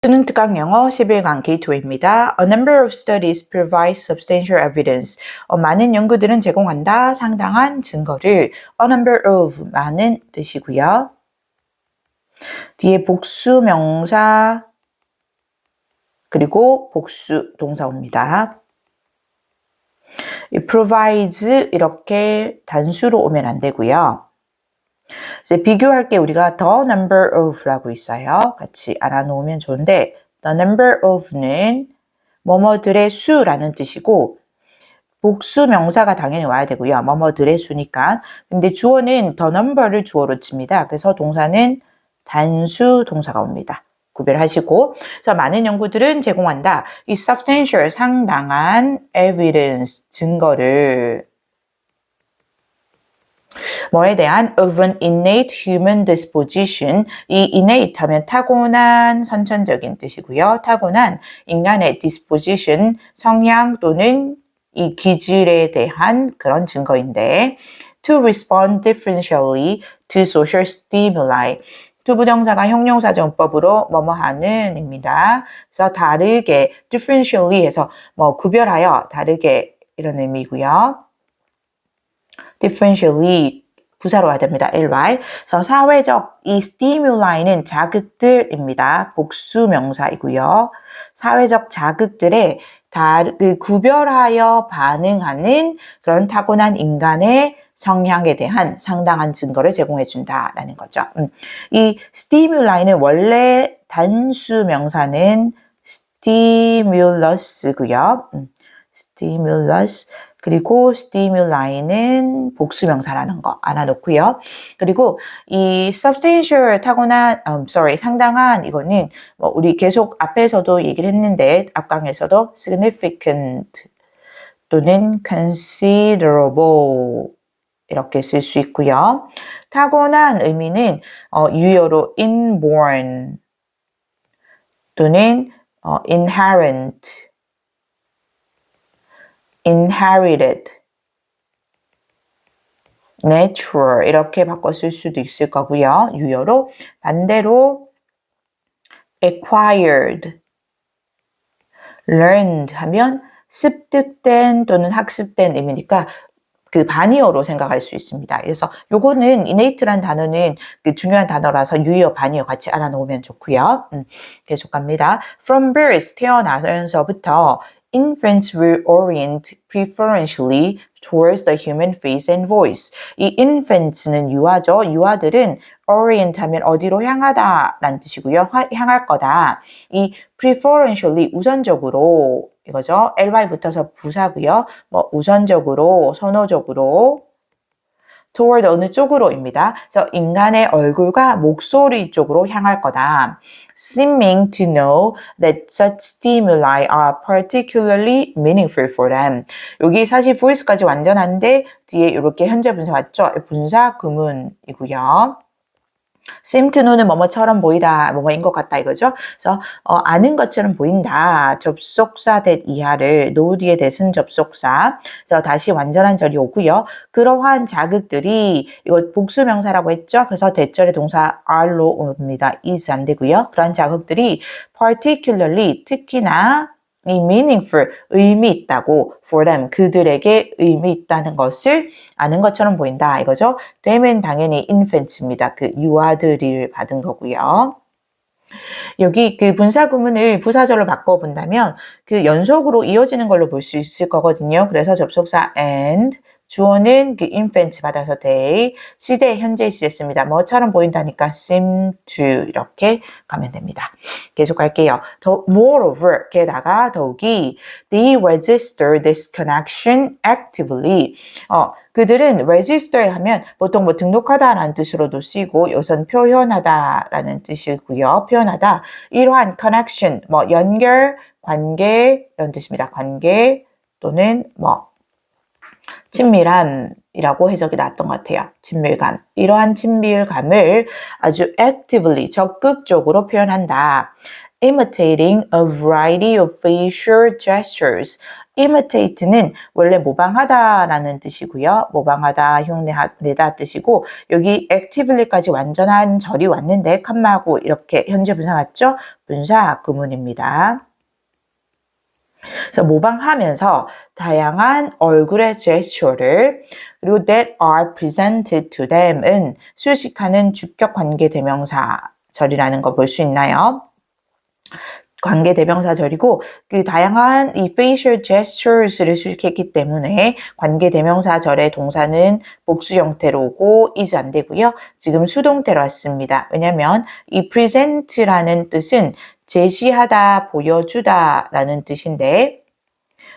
student 특강 영어 11강 K2입니다. A number of studies provide substantial evidence. 많은 연구들은 제공한다. 상당한 증거를. A number of 많은 뜻이고요. 뒤에 복수 명사 그리고 복수 동사 옵니다. provides 이렇게 단수로 오면 안 되고요. 이제 비교할 게 우리가 the number of라고 있어요. 같이 알아놓으면 좋은데 the number of는 뭐뭐들의 수라는 뜻이고 복수 명사가 당연히 와야 되고요. 뭐뭐들의 수니까. 근데 주어는 the number를 주어로 칩니다. 그래서 동사는 단수 동사가 옵니다. 구별하시고 그래서 많은 연구들은 제공한다. 이 substantial 상당한 evidence 증거를 뭐에 대한 of an innate human disposition. 이 innate 하면 타고난 선천적인 뜻이고요. 타고난 인간의 disposition 성향 또는 이 기질에 대한 그런 증거인데 to respond differentially to social stimuli. 두 부정사가 형용사정법으로 뭐뭐 하는 입니다. 그래서 다르게 differentially 해서 뭐 구별하여 다르게 이런 의미고요. differentially 부사로 와야 됩니다. ly. 그래서 사회적 이 stimul이는 자극들입니다. 복수 명사이고요. 사회적 자극들에 구별하여 반응하는 그런 타고난 인간의 성향에 대한 상당한 증거를 제공해 준다라는 거죠. 이 stimul이는 원래 단수 명사는 stimulus고요. stimulus 그리고 stimul이는 복수명사라는 거 알아놓고요. 그리고 이 substantial 타고난, 상당한 이거는 뭐 우리 계속 앞에서도 얘기를 했는데 앞강에서도 significant 또는 considerable 이렇게 쓸 수 있고요. 타고난 의미는 유효로 inborn 또는 inherent inherited, natural 이렇게 바꿔 쓸 수도 있을 거고요. 유효로 반대로 acquired, learned 하면 습득된 또는 학습된 의미니까 그 반의어로 생각할 수 있습니다. 그래서 요거는 innate란 단어는 그 중요한 단어라서 유의어, 반의어 같이 알아놓으면 좋고요. 계속 갑니다. From birth, 태어나서부터 infants will orient preferentially towards the human face and voice. 이 infants는 유아죠. 유아들은 orient 하면 어디로 향하다 라는 뜻이고요. 향할 거다. 이 preferentially 우선적으로 이거죠. ly 붙어서 부사고요. 뭐 우선적으로, 선호적으로 toward 어느 쪽으로입니다. 그래서 인간의 얼굴과 목소리 쪽으로 향할 거다. Seeming to know that such stimuli are particularly meaningful for them. 여기 사실 voice까지 완전한데 뒤에 이렇게 현재 분사 왔죠? 분사 구문이고요. seem to know는 뭐뭐처럼 보이다, 뭐뭐인 것 같다 이거죠. 그래서 아는 것처럼 보인다. 접속사 that 이하를 know 뒤에 대신 접속사. 그래서 다시 완전한 절이 오고요. 그러한 자극들이 이거 복수명사라고 했죠. 그래서 대절의 동사 are로 옵니다. is 안 되고요. 그러한 자극들이 particularly 특히나 이 meaningful 의미 있다고 for them 그들에게 의미 있다는 것을 아는 것처럼 보인다 이거죠. them은 당연히 infants입니다. 그 유아들을 받은 거고요. 여기 그 분사 구문을 부사절로 바꿔본다면 그 연속으로 이어지는 걸로 볼 수 있을 거거든요. 그래서 접속사 and 주어는 그 infant 받아서 they, 시제 현재 시제 씁니다. 뭐처럼 보인다니까 seem to 이렇게 가면 됩니다. 계속 갈게요. Moreover, 게다가 더욱이 they register this connection actively. 그들은 register 하면 보통 뭐 등록하다라는 뜻으로도 쓰이고 여기서는 표현하다라는 뜻이고요. 표현하다. 이러한 connection, 뭐 연결, 관계 이런 뜻입니다. 관계 또는 뭐 친밀함이라고 해석이 나왔던 것 같아요. 친밀감. 이러한 친밀감을 아주 actively, 적극적으로 표현한다. imitating a variety of facial gestures. imitate는 원래 모방하다라는 뜻이고요. 모방하다, 흉내내다 뜻이고 여기 actively까지 완전한 절이 왔는데 컴마하고 이렇게 현재 분사 맞죠? 분사 구문입니다. 그래서 모방하면서 다양한 얼굴의 제스처를 그리고 that are presented to them은 수식하는 주격 관계 대명사절이라는 거 볼 수 있나요? 관계 대명사절이고 그 다양한 이 facial gestures를 수식했기 때문에 관계 대명사절의 동사는 복수 형태로 오고 is 안 되고요. 지금 수동태로 왔습니다. 왜냐하면 이 present라는 뜻은 제시하다, 보여주다 라는 뜻인데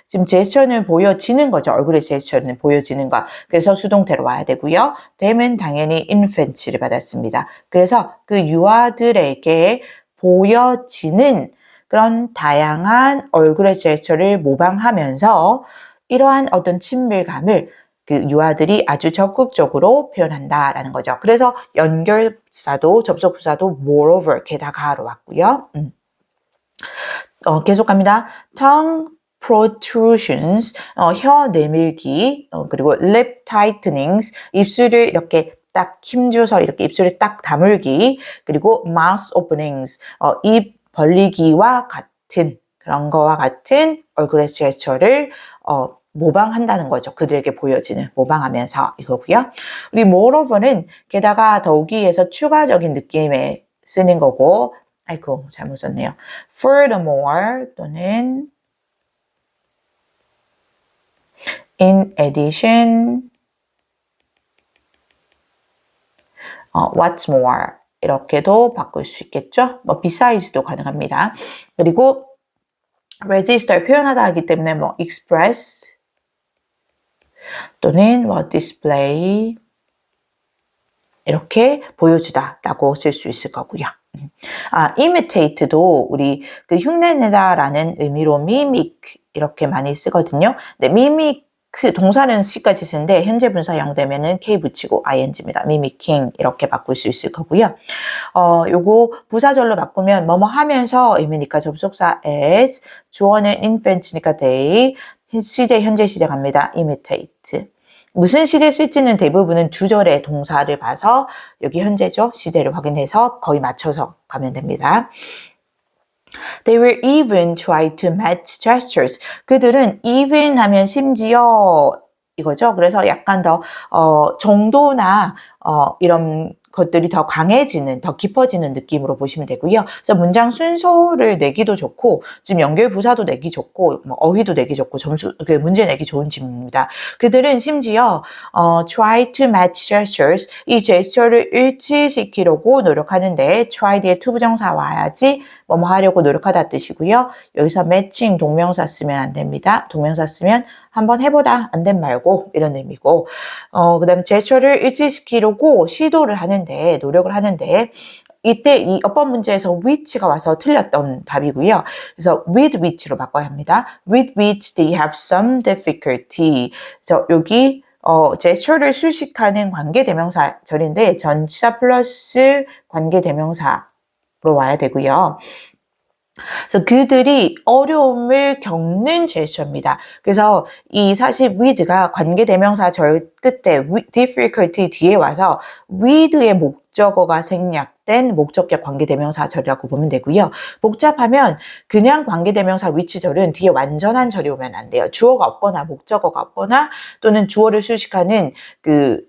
지금 제스처는 보여지는 거죠. 얼굴의 제스처는 보여지는 거. 그래서 수동태로 와야 되고요. them은 당연히 infant를 받았습니다. 그래서 그 유아들에게 보여지는 그런 다양한 얼굴의 제스처를 모방하면서 이러한 어떤 친밀감을 그 유아들이 아주 적극적으로 표현한다라는 거죠. 그래서 연결사도 접속부사도 moreover 게다가로 왔고요. 계속 갑니다. tongue protrusions, 혀 내밀기, 그리고 lip tightenings, 입술을 이렇게 딱 힘줘서 이렇게 입술을 딱 다물기, 그리고 mouth openings, 입 벌리기와 같은 그런 거와 같은 얼굴의 제스처를 모방한다는 거죠. 그들에게 보여지는 모방하면서 이거고요. 우리 moreover는 게다가 더욱이에서 추가적인 느낌에 쓰는 거고 아이고 잘못 썼네요. furthermore 또는 in addition, what's more 이렇게도 바꿀 수 있겠죠. 뭐 besides도 가능합니다. 그리고 register 표현하다 하기 때문에 뭐 express 또는 뭐 display 이렇게 보여주다라고 쓸 수 있을 거고요. imitate도 우리 그 흉내내다라는 의미로 mimic 이렇게 많이 쓰거든요. 네, mimic 동사는 C까지 쓰는데 현재 분사 0 되면은 K 붙이고 ing입니다. mimicking 이렇게 바꿀 수 있을 거고요. 요거 부사절로 바꾸면 뭐뭐 하면서 의미니까 접속사 as, 주어는 infant니까 they, 시제 현재 시제 갑니다. imitate. 무슨 시제 쓸지는 대부분은 두 절의 동사를 봐서 여기 현재죠. 시제를 확인해서 거의 맞춰서 가면 됩니다. They will even try to match gestures. 그들은 even 하면 심지어 이거죠. 그래서 약간 더 정도나 이런 것들이 더 강해지는, 더 깊어지는 느낌으로 보시면 되고요. 그래서 문장 순서를 내기도 좋고, 지금 연결 부사도 내기 좋고, 뭐 어휘도 내기 좋고, 문제 내기 좋은 질문입니다. 그들은 심지어 try to match gestures, 이 제스처를 일치시키려고 노력하는데 try 뒤에 to 부정사 와야지 뭐뭐 하려고 노력하다 뜻이고요. 여기서 matching 동명사 쓰면 안 됩니다. 동명사 쓰면 한번 해보다 안 된 말고 이런 의미고 그 다음에 제스처를 일치시키려고 시도를 하는데 노력을 하는데 이때 이 어법 문제에서 which가 와서 틀렸던 답이고요. 그래서 with which로 바꿔야 합니다. with which they have some difficulty. 그래서 여기 제스처를 수식하는 관계대명사절인데 전치사 플러스 관계대명사로 와야 되고요. 그래서 그들이 어려움을 겪는 제스처입니다. 그래서 이 사실 with가 관계대명사절 끝에 difficulty 뒤에 와서 with의 목적어가 생략된 목적격 관계대명사절이라고 보면 되고요. 복잡하면 그냥 관계대명사 which절은 뒤에 완전한 절이 오면 안 돼요. 주어가 없거나 목적어가 없거나 또는 주어를 수식하는 그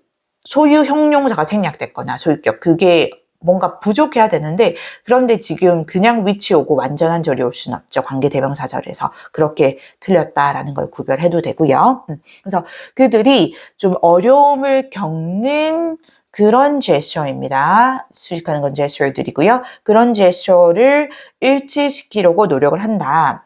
소유 형용사가 생략됐거나 소유격 그게 뭔가 부족해야 되는데 그런데 지금 그냥 which 오고 완전한 절이 올 수는 없죠. 관계대명사절에서 그렇게 틀렸다라는 걸 구별해도 되고요. 그래서 그들이 좀 어려움을 겪는 그런 제스처입니다. 수식하는 건 제스처들이고요. 그런 제스처를 일치시키려고 노력을 한다.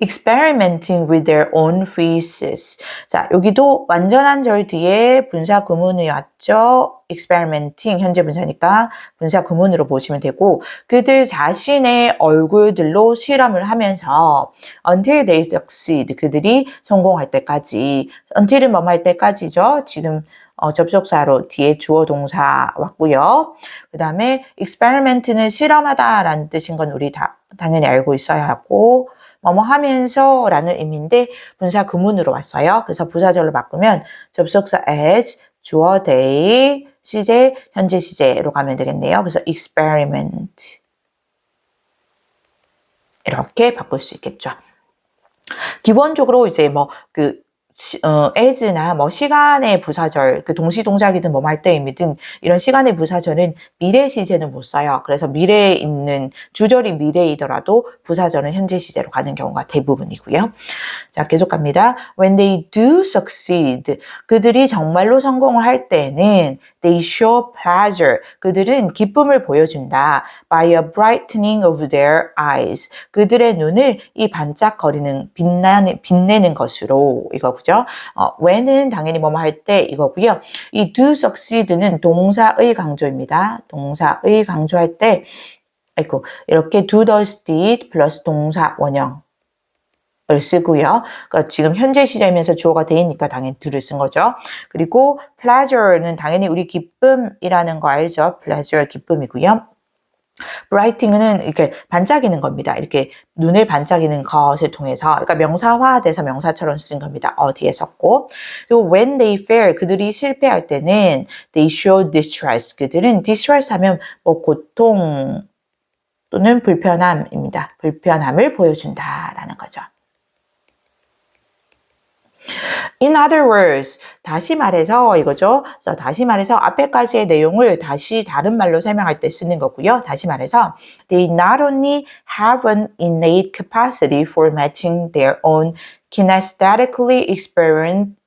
experimenting with their own faces. 자, 여기도 완전한 절 뒤에 분사 구문이 왔죠. experimenting 현재 분사니까 분사 구문으로 보시면 되고 그들 자신의 얼굴들로 실험을 하면서 until they succeed 그들이 성공할 때까지 until은 뭐뭐 할 때까지죠. 지금 접속사로 뒤에 주어 동사 왔고요. 그 다음에 experiment는 실험하다라는 뜻인 건 우리 당연히 알고 있어야 하고 뭐뭐 하면서 라는 의미인데 분사 구문으로 왔어요. 그래서 부사절로 바꾸면 접속사 as, 주어 they, 시제, 현재 시제로 가면 되겠네요. 그래서 experiment 이렇게 바꿀 수 있겠죠. 기본적으로 이제 as나 시간의 부사절, 그 동시 동작이든 할 때 의미든 이런 시간의 부사절은 미래 시제는 못 써요. 그래서 미래에 있는 주절이 미래이더라도 부사절은 현재 시제로 가는 경우가 대부분이고요. 자, 계속 갑니다. When they do succeed, 그들이 정말로 성공을 할 때는 they show pleasure, 그들은 기쁨을 보여준다. By a brightening of their eyes, 그들의 눈을 이 반짝거리는 빛내는 것으로 이거죠. when은 당연히 할 때 이거고요. 이 do succeed는 동사의 강조입니다. 동사의 강조할 때 이렇게 do, does, did 플러스 동사 원형 을 쓰고요. 그러니까 지금 현재 시제이면서 주어가 되니까 당연히 do를 쓴 거죠. 그리고 pleasure는 당연히 우리 기쁨이라는 거 알죠? pleasure 기쁨이고요. brightening 이렇게 반짝이는 겁니다. 이렇게 눈을 반짝이는 것을 통해서, 그러니까 명사화돼서 명사처럼 쓴 겁니다. 뒤에 썼고. 그리고 when they fail, 그들이 실패할 때는 they show distress, 그들은 distress 하면 고통 또는 불편함입니다. 불편함을 보여준다라는 거죠. In other words, 다시 말해서 이거죠. 그래서 다시 말해서 앞에까지의 내용을 다시 다른 말로 설명할 때 쓰는 거고요. 다시 말해서 they not only have an innate capacity for matching their own kinesthetically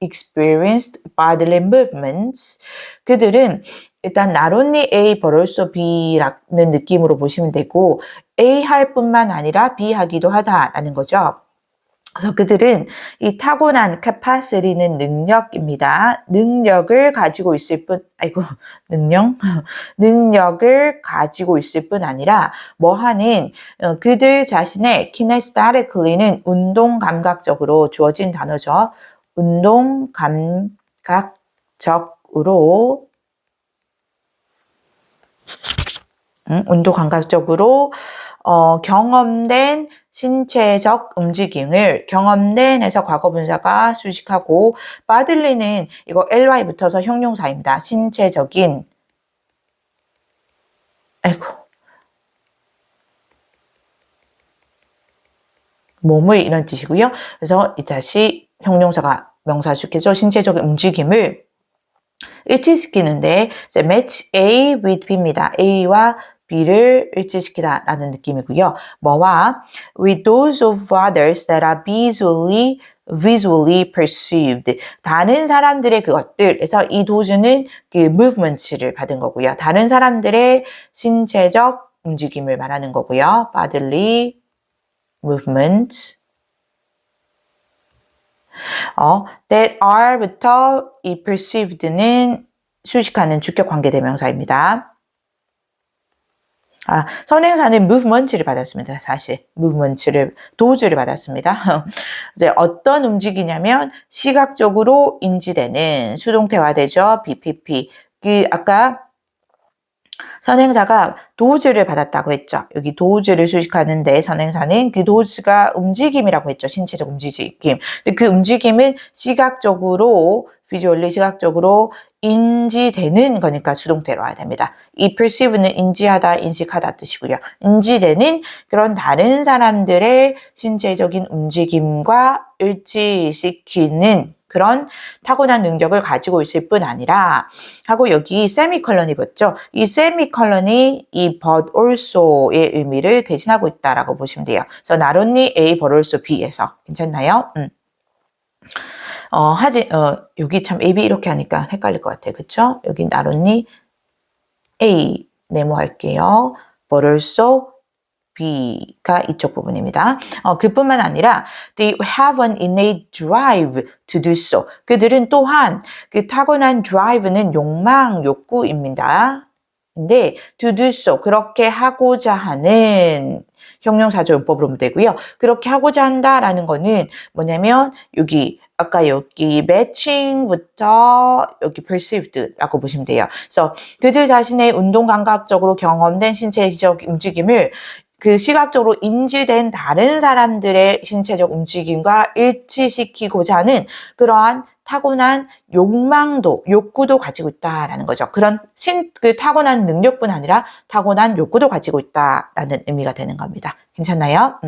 experienced bodily movements, 그들은 일단 not only A but also B라는 느낌으로 보시면 되고 A 할 뿐만 아니라 B 하기도 하다라는 거죠. 그래서 그들은 이 타고난 capacity는 능력입니다. 능력을 가지고 있을 뿐, 능력을 가지고 있을 뿐 아니라 하는 그들 자신의 kinesthetically는 운동 감각적으로 주어진 단어죠. 운동 감각적으로 경험된 신체적 움직임을, 경험된에서 과거분사가 수식하고 body는 이거 ly 붙어서 형용사입니다. 신체적인 몸을 이런 뜻이고요. 그래서 다시 형용사가 명사 수식해서 신체적인 움직임을 일치시키는데 이제 match A with B입니다. A와 B를 일치시키다 라는 느낌이고요. with those of others that are visually perceived. 다른 사람들의 그것들. 그래서 이 dose는 그 movements를 받은 거고요. 다른 사람들의 신체적 움직임을 말하는 거고요. bodily movement. that are부터 이 perceived는 수식하는 주격 관계대명사입니다. 선행사는 movement를 받았습니다. 사실 dose를 받았습니다. 이제 어떤 움직이냐면 시각적으로 인지되는 수동태화되죠. BPP. 아까 선행사가 dose를 받았다고 했죠. 여기 dose를 수식하는데 선행사는 그 dose가 움직임이라고 했죠. 신체적 움직임. 근데 그 움직임은 시각적으로 인지되는 거니까 수동태로 와야 됩니다. 이 perceive는 인지하다, 인식하다 뜻이고요. 인지되는 그런 다른 사람들의 신체적인 움직임과 일치시키는 그런 타고난 능력을 가지고 있을 뿐 아니라 하고 여기 세미컬런이 붙죠. 이 세미컬런이 이 but also의 의미를 대신하고 있다라고 보시면 돼요. 그래서 not only A but also B에서 괜찮나요? 여기 참 A, B 이렇게 하니까 헷갈릴 것 같아요. 그쵸? 여기 not only A 네모할게요. but also B가 이쪽 부분입니다. 그뿐만 아니라 they have an innate drive to do so. 그들은 또한 그 타고난 drive는 욕망, 욕구입니다. 근데 to do so, 그렇게 하고자 하는 형용사조 용법으로 보면 되고요. 그렇게 하고자 한다라는 거는 뭐냐면 여기 아까 여기 matching부터 여기 perceived라고 보시면 돼요. 그래서 그들 자신의 운동 감각적으로 경험된 신체적 움직임을 그 시각적으로 인지된 다른 사람들의 신체적 움직임과 일치시키고자 하는 그러한 타고난 욕구도 가지고 있다라는 거죠. 그런 그 타고난 능력뿐 아니라 타고난 욕구도 가지고 있다라는 의미가 되는 겁니다. 괜찮나요?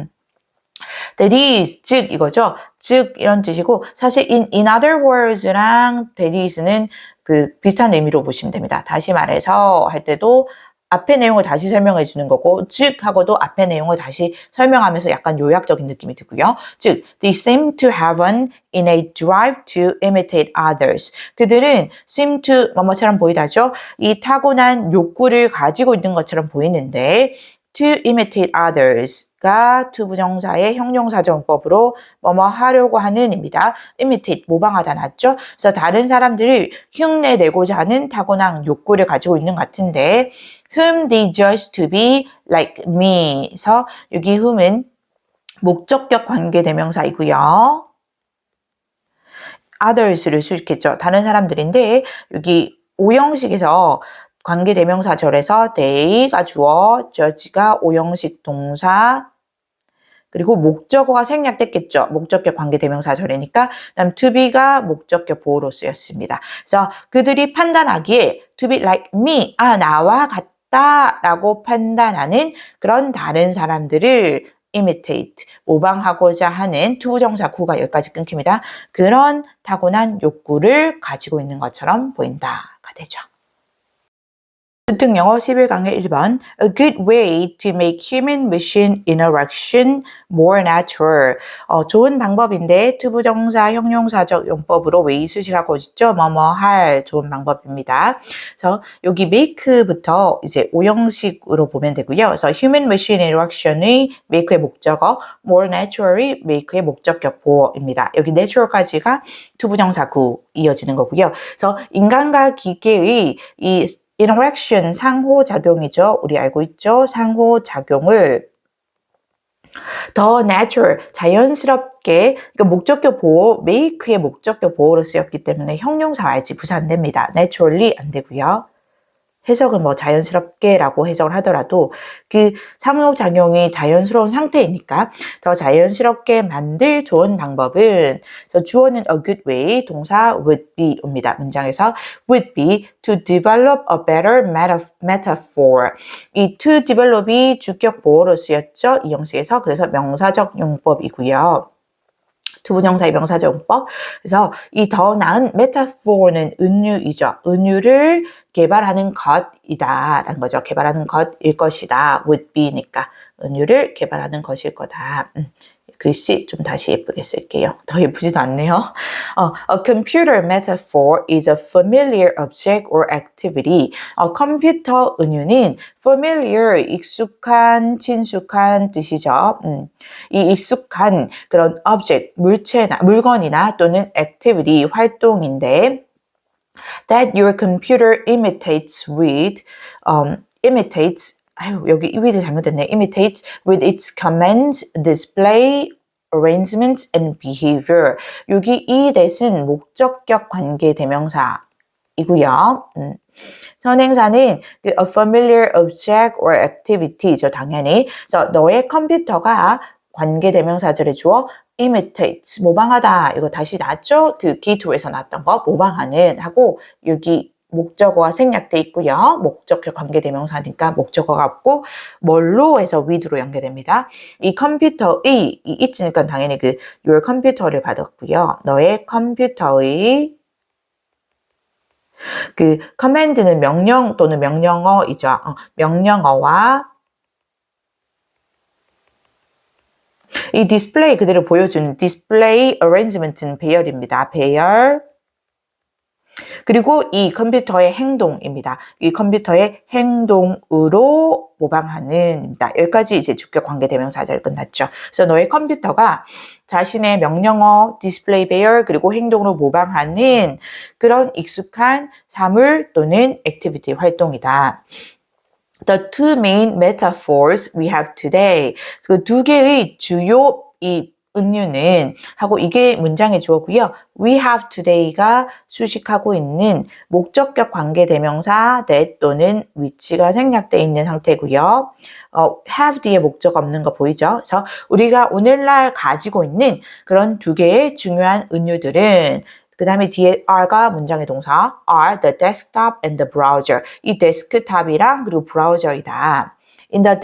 That is, 즉 이거죠. 즉 이런 뜻이고 사실 in other words랑 that is는 그 비슷한 의미로 보시면 됩니다. 다시 말해서 할 때도 앞의 내용을 다시 설명해 주는 거고 즉 하고도 앞의 내용을 다시 설명하면서 약간 요약적인 느낌이 들고요. 즉 they seem to have an innate drive to imitate others. 그들은 seem to 뭐뭐처럼 보이다죠. 이 타고난 욕구를 가지고 있는 것처럼 보이는데 to imitate others가 to 부정사의 형용사정법으로 뭐뭐 하려고 하는입니다. imitate 모방하다 낫죠. 그래서 다른 사람들을 흉내내고자 하는 타고난 욕구를 가지고 있는 것 같은데 whom they judge to be like me. 그래서 여기 whom은 목적격 관계대명사이고요. others를 쓸 수 있겠죠. 다른 사람들인데 여기 오형식에서 관계대명사절에서 they가 주어, judge가 오형식 동사, 그리고 목적어가 생략됐겠죠. 목적격 관계대명사절이니까 그다음 to be가 목적격 보호로 쓰였습니다. 그래서 그들이 판단하기에 to be like me, 나와 같다라고 판단하는 그런 다른 사람들을 imitate, 모방하고자 하는 투부정사 구가 여기까지 끊깁니다. 그런 타고난 욕구를 가지고 있는 것처럼 보인다가 되죠. 등영어 11강의 1번 A good way to make human-machine interaction more natural. 좋은 방법인데 투부정사 형용사적 용법으로 way 수식하고 있죠. 뭐뭐 할 좋은 방법입니다. 그래서 여기 make부터 이제 오형식으로 보면 되고요. 그래서 human-machine interaction의 make의 목적어, more naturally make의 목적격 보어입니다. 여기 natural까지가 투부정사 구 이어지는 거고요. 그래서 인간과 기계의 이 interaction 상호작용이죠. 우리 알고 있죠? 상호작용을 더 natural, 자연스럽게 그러니까 목적격 보호, make의 목적격 보호로 쓰였기 때문에 형용사 알지 부사 안 됩니다. naturally 안 되고요. 해석은 뭐 자연스럽게라고 해석을 하더라도 그 상호작용이 자연스러운 상태이니까 더 자연스럽게 만들 좋은 방법은 그래서 주어는 a good way, 동사 would be입니다. 문장에서 would be to develop a better metaphor. 이 to develop이 주격 보호로 쓰였죠. 이 형식에서 그래서 명사적 용법이고요. 두분형사의 명사적 용법. 그래서 이 더 나은 metaphor는 은유이죠. 은유를 개발하는 것이다라는 거죠. 개발하는 것일 것이다. would be니까 은유를 개발하는 것일 거다. 글씨 좀 다시 예쁘게 쓸게요. 더 예쁘지도 않네요. A computer metaphor is a familiar object or activity. 컴퓨터 은유는 familiar, 익숙한, 친숙한 뜻이죠. 이 익숙한 그런 object, 물건이나 또는 activity, 활동인데 that your computer imitates with, imitates 여기 with이 잘못됐네. imitates with its commands, display, arrangement, and behavior. 여기 이 that은 목적격 관계 대명사이고요. 선행사는 a familiar object or activity죠, 당연히. 그래서 너의 컴퓨터가 관계 대명사절에 주어 imitates, 모방하다. 이거 다시 나왔죠? 그 기투에서 나왔던 거, 모방하는 하고 여기 목적어가 생략돼 있고요. 목적격 관계대명사니까 목적어가 없고 뭘로 해서 with로 연결됩니다. 이 컴퓨터의 이 it니까 당연히 그 your 컴퓨터를 받았고요. 너의 컴퓨터의 그 command는 명령 또는 명령어이죠. 명령어와 이 디스플레이 그대로 보여주는 display arrangement는 배열입니다. 배열. 그리고 이 컴퓨터의 행동입니다. 이 컴퓨터의 행동으로 모방하는입니다. 여기까지 이제 주격 관계 대명사절 끝났죠. 그래서 너의 컴퓨터가 자신의 명령어, 디스플레이 배열, 그리고 행동으로 모방하는 그런 익숙한 사물 또는 액티비티 활동이다. The two main metaphors we have today. 그 두 개의 주요 이 음료는 하고 이게 문장의 주어고요. We have today가 수식하고 있는 목적격 관계대명사 that 또는 which가 생략되어 있는 상태고요. have 뒤에 목적 없는 거 보이죠? 그래서 우리가 오늘날 가지고 있는 그런 두 개의 중요한 은유들은 그 다음에 뒤에 are가 문장의 동사 are the desktop and the browser. 이 데스크탑이랑 그리고 브라우저이다. In the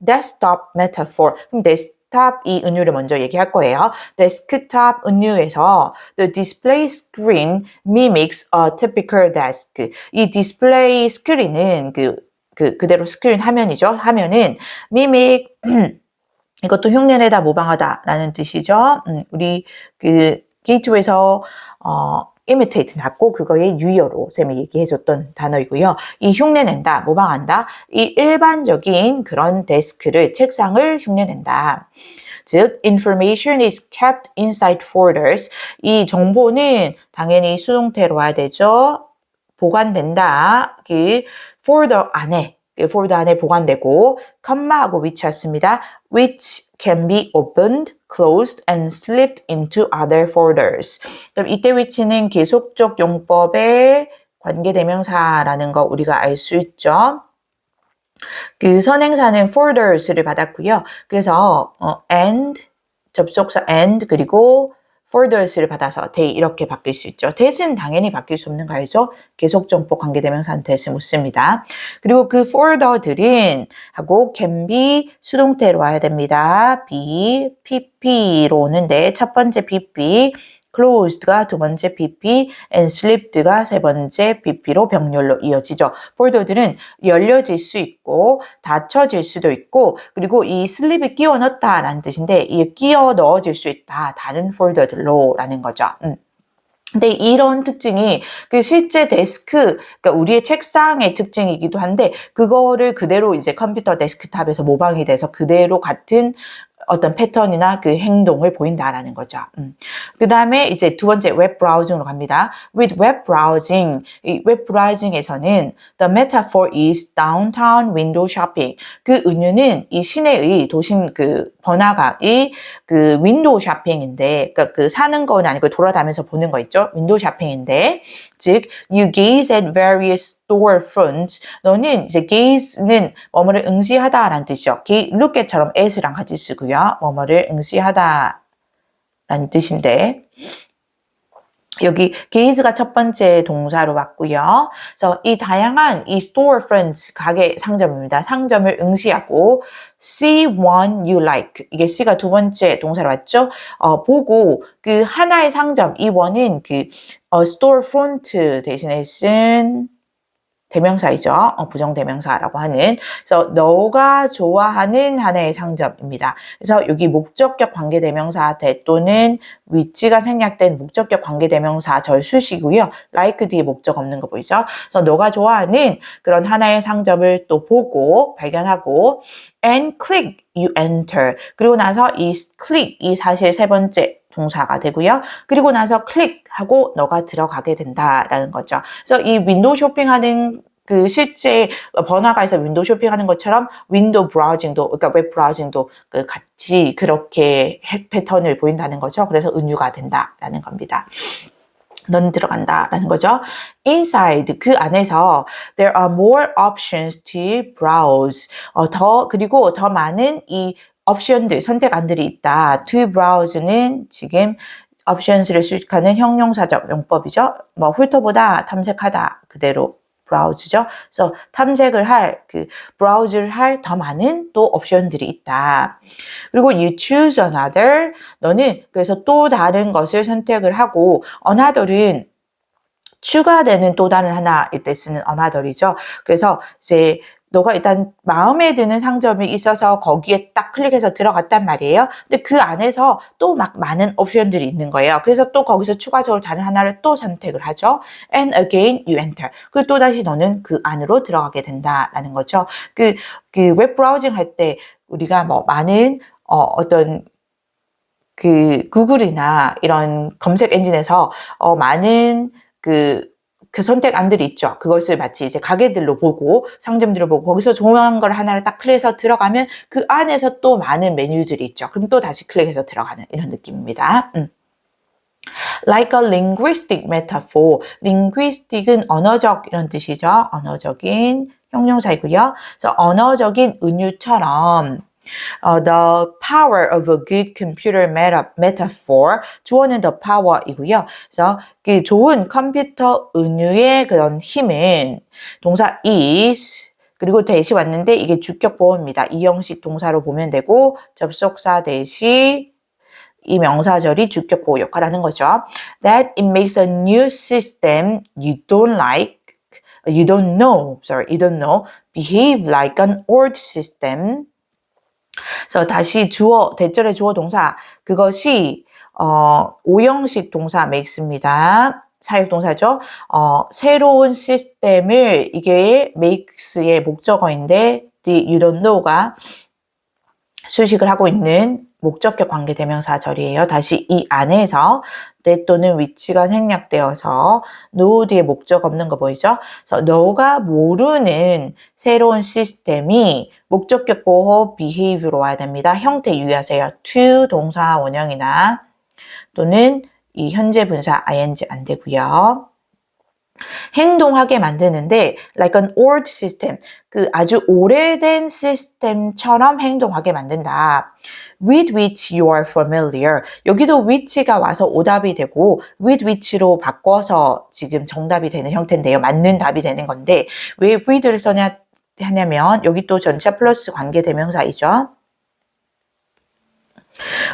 desktop metaphor. 그럼 데스크탑 이 은유를 먼저 얘기할 거예요. 데스크탑 은유에서 the display screen mimics a typical desk. 이 디스플레이 스크린은 그대로 스크린 화면이죠. 화면은 mimic 이것도 흉내내다 모방하다라는 뜻이죠. 우리 게이트웨이에서 imitate 났고 그거의 유의어로 쌤이 얘기해줬던 단어이고요. 이 흉내낸다, 모방한다, 이 일반적인 그런 데스크를 책상을 흉내낸다. 즉, information is kept inside folders. 이 정보는 당연히 수동태로 와야 되죠. 보관된다. 폴더 안에 보관되고 컴마하고 위치했습니다. which can be opened, closed, and slipped into other folders. 그럼 이때 위치는 계속적 용법의 관계대명사라는 거 우리가 알 수 있죠. 선행사는 folders를 받았고요. 그래서 and, 접속사 and, 그리고 folders를 받아서 they 이렇게 바뀔 수 있죠. that은 당연히 바뀔 수 없는 거 알죠? 계속정법 관계대명사는 that을 못 씁니다. 그리고 그 folder들은 하고 can be 수동태로 와야 됩니다. be, pp로 오는데 첫 번째 pp, closed가 두 번째 pp, and slipped가 세 번째 pp로 병렬로 이어지죠. 폴더들은 열려질 수 있고 닫혀질 수도 있고 그리고 이 슬립이 끼워 넣다라는 뜻인데 이 끼워 넣어질 수 있다. 다른 폴더들로 라는 거죠. 근데 이런 특징이 실제 데스크, 그러니까 우리의 책상의 특징이기도 한데 그거를 그대로 이제 컴퓨터 데스크탑에서 모방이 돼서 그대로 같은 어떤 패턴이나 그 행동을 보인다라는 거죠. 그 다음에 이제 두 번째 웹 브라우징으로 갑니다. With web browsing, 이 웹 브라우징에서는 the metaphor is downtown window shopping. 그 은유는 이 시내의 도심 번화가의 윈도우 쇼핑인데, 그러니까 사는 건 아니고 돌아다니면서 보는 거 있죠. 윈도우 쇼핑인데, 즉 you gaze at various storefronts. 너는 이제 gaze는 뭐뭐를 응시하다라는 뜻이죠. look at처럼 at랑 같이 쓰고요. 뭐뭐를 응시하다라는 뜻인데 여기 gaze가 첫 번째 동사로 왔고요. 그래서 이 다양한 이 storefronts 가게 상점입니다. 상점을 응시하고 see one you like 이게 C가 두 번째 동사로 왔죠. 보고 하나의 상점 이 one은 storefront 대신에 쓴 대명사이죠. 부정대명사라고 하는. 그래서 너가 좋아하는 하나의 상점입니다. 그래서 여기 목적격 관계대명사 that 또는 which가 생략된 목적격 관계대명사 절수시고요. like 뒤에 목적 없는 거 보이죠? 그래서 너가 좋아하는 그런 하나의 상점을 또 보고 발견하고 and click you enter. 그리고 나서 이 click 이 사실 세 번째 동사가 되고요. 그리고 나서 클릭하고 너가 들어가게 된다라는 거죠. 그래서 이 윈도우 쇼핑하는 실제 번화가에서 윈도우 쇼핑하는 것처럼 윈도우 브라우징도 그러니까 웹 브라우징도 같이 그렇게 패턴을 보인다는 거죠. 그래서 은유가 된다라는 겁니다. 넌 들어간다라는 거죠. Inside 그 안에서 there are more options to browse. 그리고 더 많은 이 옵션들, 선택안들이 있다. To browse는 지금 options를 수식하는 형용사적 용법이죠. 훑어보다, 탐색하다 그대로 browse죠. 그래서 탐색을 할, browse를 할 더 많은 또 옵션들이 있다. 그리고 you choose another. 너는 그래서 또 다른 것을 선택을 하고 another은 추가되는 또 다른 하나일 때 쓰는 another이죠. 그래서 이제 너가 일단 마음에 드는 상점이 있어서 거기에 딱 클릭해서 들어갔단 말이에요. 근데 그 안에서 또 막 많은 옵션들이 있는 거예요. 그래서 또 거기서 추가적으로 다른 하나를 또 선택을 하죠. And again you enter. 그리고 또 다시 너는 그 안으로 들어가게 된다라는 거죠. 웹 브라우징 할 때 우리가 많은 어떤 구글이나 이런 검색 엔진에서 많은 그 선택안들이 있죠. 그것을 마치 이제 가게들로 보고 상점들을 보고 거기서 좋아하는 걸 하나를 딱 클릭해서 들어가면 그 안에서 또 많은 메뉴들이 있죠. 그럼 또 다시 클릭해서 들어가는 이런 느낌입니다. Like a linguistic metaphor. linguistic은 언어적 이런 뜻이죠. 언어적인 형용사이고요. 그래서 언어적인 은유처럼 the power of a good computer metaphor. 주어는 the power이고요. 그래서 그 좋은 컴퓨터 은유의 그런 힘은 동사 is 그리고 대시 왔는데 이게 주격 보호입니다. 이 형식 동사로 보면 되고 접속사 대시 이 명사절이 주격 보호 역할을 하는 거죠. That it makes a new system you don't know, behave like an old system. 그래서 다시 주어, 대절의 주어 동사, 그것이, 오형식 동사 makes입니다. 사역동사죠. 새로운 시스템을, 이게 makes의 목적어인데, the you don't know가 수식을 하고 있는 목적격 관계대명사절이에요. 다시 이 안에서 때 또는 위치가 생략되어서 know 뒤에 목적 없는 거 보이죠? 그래서 너가 모르는 새로운 시스템이 목적격 보호 behave로 와야 됩니다. 형태 유의하세요. to 동사 원형이나 또는 이 현재 분사 ing 안 되고요. 행동하게 만드는데 like an old system, 그 아주 오래된 시스템처럼 행동하게 만든다. with which you are familiar. 여기도 which가 와서 오답이 되고 with which로 바꿔서 지금 정답이 되는 형태인데요. 맞는 답이 되는 건데 왜 with를 하냐면 여기 또 전체 플러스 관계대명사이죠.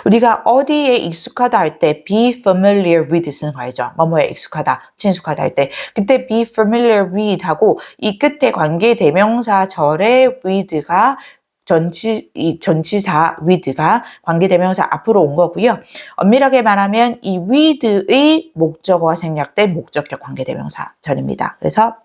우리가 어디에 익숙하다 할 때 be familiar with 쓰는 거 알죠? 뭐뭐에 익숙하다, 친숙하다 할 때 그때 be familiar with 하고 이 끝에 관계대명사절의 with가 전치사 with가 관계대명사 앞으로 온 거고요. 엄밀하게 말하면 이 with의 목적어가 생략된 목적격 관계대명사절입니다. 그래서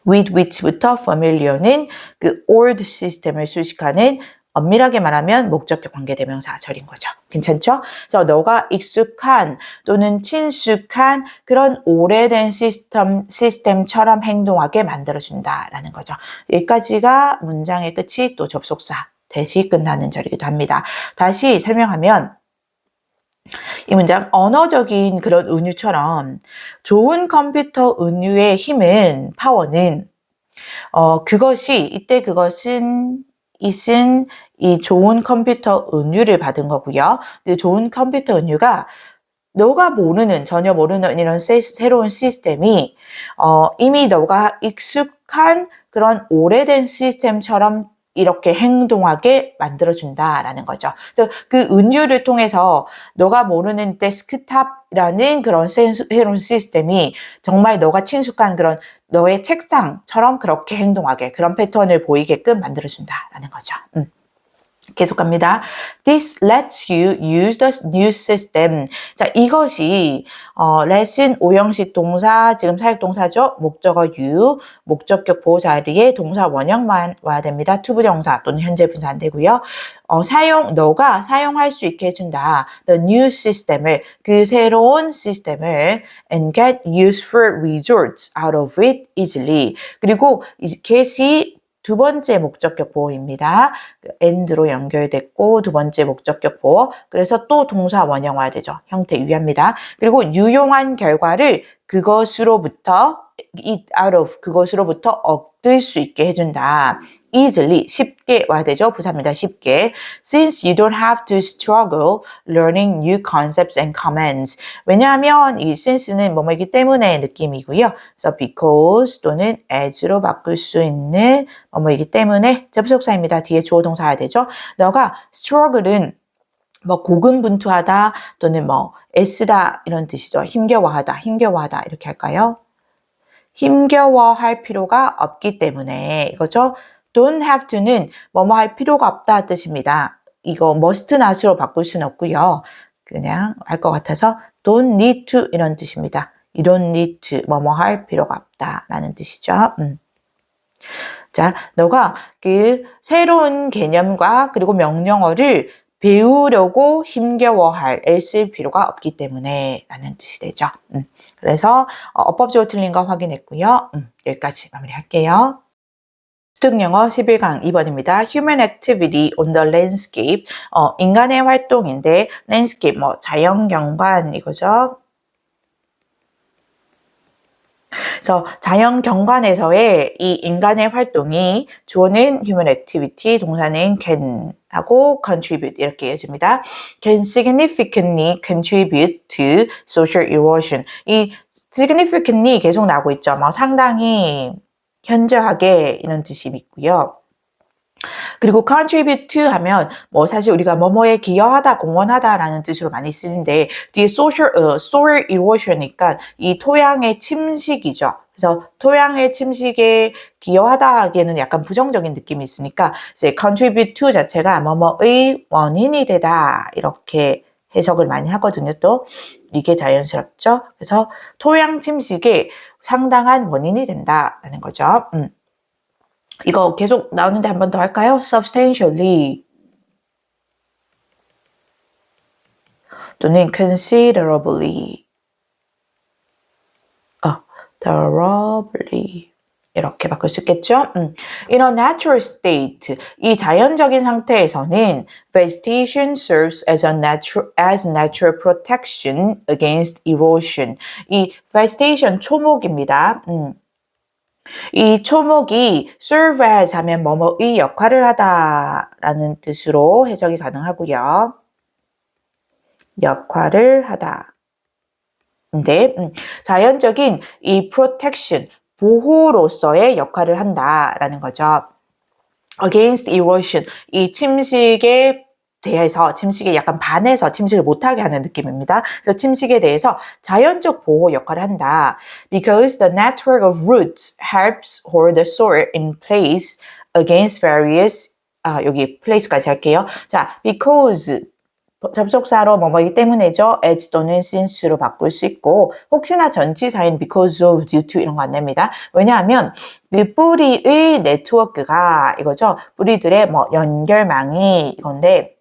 with which부터 familiar는 그 old 시스템을 수식하는 엄밀하게 말하면 목적격 관계대명사절인 거죠. 괜찮죠? 그래서 너가 익숙한 또는 친숙한 그런 오래된 시스템처럼 행동하게 만들어준다라는 거죠. 여기까지가 문장의 끝이 또 접속사 대시 끝나는 절이기도 합니다. 다시 설명하면 이 문장 언어적인 그런 은유처럼 좋은 컴퓨터 은유의 힘은 파워는 그것은 it은 이 좋은 컴퓨터 은유를 받은 거고요. 근데 좋은 컴퓨터 은유가 너가 모르는 전혀 모르는 이런 새로운 시스템이 이미 너가 익숙한 그런 오래된 시스템처럼 이렇게 행동하게 만들어준다라는 거죠. 그래서 그 은유를 통해서 너가 모르는 데스크탑이라는 그런 새로운 시스템이 정말 너가 친숙한 그런 너의 책상처럼 그렇게 행동하게 그런 패턴을 보이게끔 만들어준다라는 거죠. 계속 갑니다. This lets you use the new system. 자, 이것이 let은 오형식 동사, 지금 사역동사죠. 목적어 you, 목적격 보호 자리에 동사 원형만 와야 됩니다. 투부정사 또는 현재 분사 안 되고요. 너가 사용할 수 있게 해준다. The new system을, 그 새로운 시스템을 and get useful results out of it easily. 그리고 get이 두 번째 목적격 보호입니다. and로 연결됐고 두 번째 목적격 보호. 그래서 또 동사 원형 와야 되죠. 형태 유의합니다. 그리고 유용한 결과를 그것으로부터 얻을 수 있게 해준다. easily, 쉽게 와야 되죠. 부사입니다. 쉽게. Since you don't have to struggle learning new concepts and commands. 왜냐하면 이 since는 뭐뭐이기 때문에 느낌이고요. 그래서 because 또는 as로 바꿀 수 있는 뭐뭐이기 때문에 접속사입니다. 뒤에 주어 동사 와야 되죠. 너가 struggle은 뭐 고군분투하다 또는 뭐 애쓰다 이런 뜻이죠. 힘겨워하다 이렇게 할까요? 힘겨워할 필요가 없기 때문에 이거죠. don't have to는 뭐뭐 할 필요가 없다 뜻입니다. 이거 must not으로 바꿀 수는 없고요. 그냥 알 것 같아서 don't need to 이런 뜻입니다. You don't need to 뭐뭐 할 필요가 없다 라는 뜻이죠. 자, 너가 그 새로운 개념과 그리고 명령어를 배우려고 힘겨워할 쓸 필요가 없기 때문에 라는 뜻이 되죠. 그래서 어법적으로 틀린 거 확인했고요. 여기까지 마무리할게요. 습득영어 11강 2번입니다. Human activity on the landscape. 인간의 활동인데 landscape 자연경관 이거죠. 그래서 자연경관에서의 이 인간의 활동이 주어는 human activity, 동사는 can 하고 contribute 이렇게 이어집니다. Can significantly contribute to social erosion. 이 significantly 계속 나오고 있죠. 상당히 현저하게 이런 뜻이 있고요. 그리고 contribute to 하면 사실 우리가 뭐뭐에 기여하다, 공헌하다라는 뜻으로 많이 쓰는데 뒤에 soil erosion이니까 이 토양의 침식이죠. 그래서 토양의 침식에 기여하다 하기에는 약간 부정적인 느낌이 있으니까 이제 contribute to 자체가 뭐뭐의 원인이 되다 이렇게 해석을 많이 하거든요. 또 이게 자연스럽죠. 그래서 토양 침식에 상당한 원인이 된다라는 거죠. 이거 계속 나오는데 한 번 더 할까요? substantially 또는 considerably terribly 이렇게 바꿀 수 있겠죠? In a natural state, 이 자연적인 상태에서는 vegetation serves as natural protection against erosion. 이 vegetation 초목입니다. 이 초목이 serve as 하면 뭐뭐의 역할을 하다라는 뜻으로 해석이 가능하고요. 역할을 하다. 근데 자연적인 이 protection, 보호로서의 역할을 한다라는 거죠. against erosion, 이 침식에 대해서 침식에 약간 반해서 침식을 못하게 하는 느낌입니다. 그래서 침식에 대해서 자연적 보호 역할을 한다. Because the network of roots helps hold the soil in place against various 여기 place까지 할게요. 자, because 접속사로 뭐뭐이기 때문에죠. as 또는 since로 바꿀 수 있고 혹시나 전치사인 because of, due to 이런 거 안 냅니다. 왜냐하면 그 뿌리의 네트워크가 이거죠. 뿌리들의 연결망이 이건데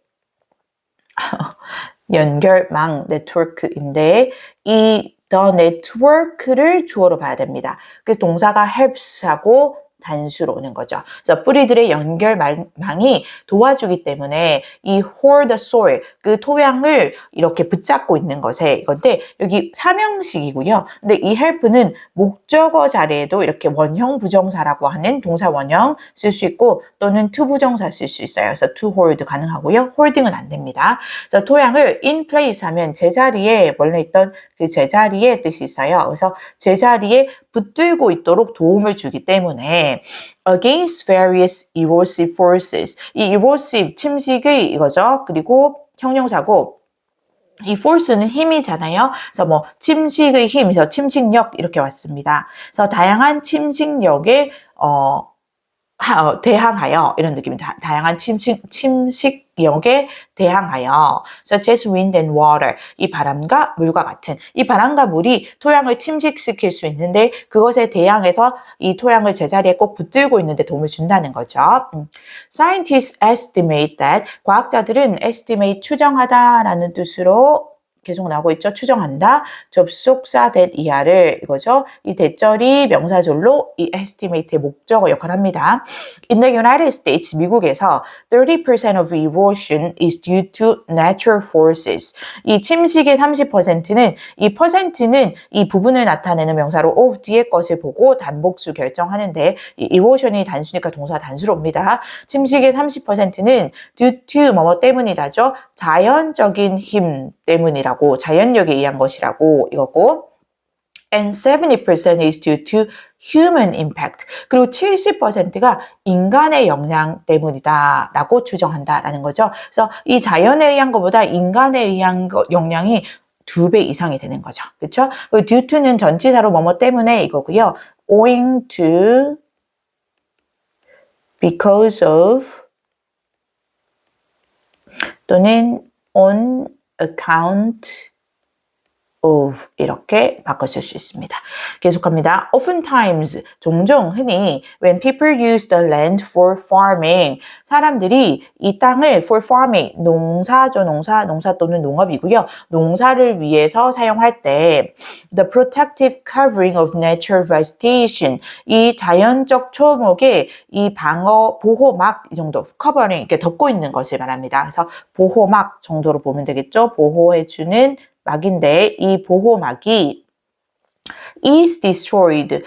연결망 네트워크인데 이 the network를 주어로 봐야 됩니다. 그래서 동사가 helps하고 단수로 오는 거죠. 그래서 뿌리들의 연결망이 도와주기 때문에 이 hold the soil, 그 토양을 이렇게 붙잡고 있는 것에 이건데 여기 사명식이고요. 근데 이 help는 목적어 자리에도 이렇게 원형 부정사라고 하는 동사 원형 쓸 수 있고 또는 to 부정사 쓸 수 있어요. 그래서 to hold 가능하고요. holding은 안 됩니다. 그래서 토양을 in place 하면 제자리에 원래 있던 그 제자리에 뜻이 있어요. 그래서 제자리에 붙들고 있도록 도움을 주기 때문에 against various erosive forces. 이 erosive 침식의 이거죠. 그리고 형용사고 이 force는 힘이잖아요. 그래서 침식의 힘, 그래서 침식력 이렇게 왔습니다. 그래서 다양한 침식력에 대항하여 이런 느낌입니다. 다양한 침식력에 대항하여 such as wind and water 이 바람과 물과 같은 이 바람과 물이 토양을 침식시킬 수 있는데 그것에 대항해서 이 토양을 제자리에 꼭 붙들고 있는데 도움을 준다는 거죠. Scientists estimate that 과학자들은 estimate 추정하다라는 뜻으로 계속 나오고 있죠. 추정한다. 접속사 that 이하를 이거죠. 이 대절이 명사절로 이 estimate의 목적어 역할을 합니다. In the United States, 미국에서 30% of erosion is due to natural forces. 이 침식의 30%는 이 퍼센트는 이 부분을 나타내는 명사로 of 뒤에 것을 보고 단복수 결정하는데 이 erosion이 단수니까 동사 단수로 옵니다. 침식의 30%는 due to 뭐뭐 때문이다죠. 자연적인 힘 때문이라고 자연력에 의한 것이라고 이거고 and 70% is due to human impact. 그리고 70%가 인간의 영향 때문이다 라고 추정한다라는 거죠. 그래서 이 자연에 의한 것보다 인간에 의한 영향이 2배 이상이 되는 거죠. 그렇죠? 그 due to는 전치사로 뭐뭐 때문에 이거고요. owing to, because of 또는 on account of 이렇게 바꿔쓸 수 있습니다. 계속합니다. Oftentimes, 종종 흔히 when people use the land for farming, 사람들이 이 땅을 for farming, 농사죠, 농사 또는 농업이고요. 농사를 위해서 사용할 때 the protective covering of natural vegetation, 이 자연적 초목의 이 보호막 이 정도, covering 이렇게 덮고 있는 것을 말합니다. 그래서 보호막 정도로 보면 되겠죠. 보호해주는 막인데 이 보호막이 is destroyed,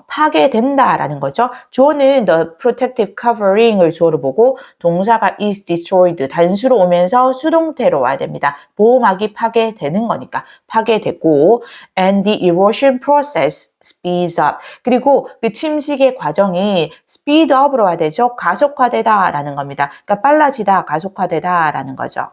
파괴된다라는 거죠. 주어는 the protective covering을 주어로 보고 동사가 is destroyed, 단수로 오면서 수동태로 와야 됩니다. 보호막이 파괴되는 거니까 파괴되고 and the erosion process speeds up, 그리고 그 침식의 과정이 speed up으로 와야 되죠. 가속화되다라는 겁니다. 그러니까 빨라지다, 가속화되다라는 거죠.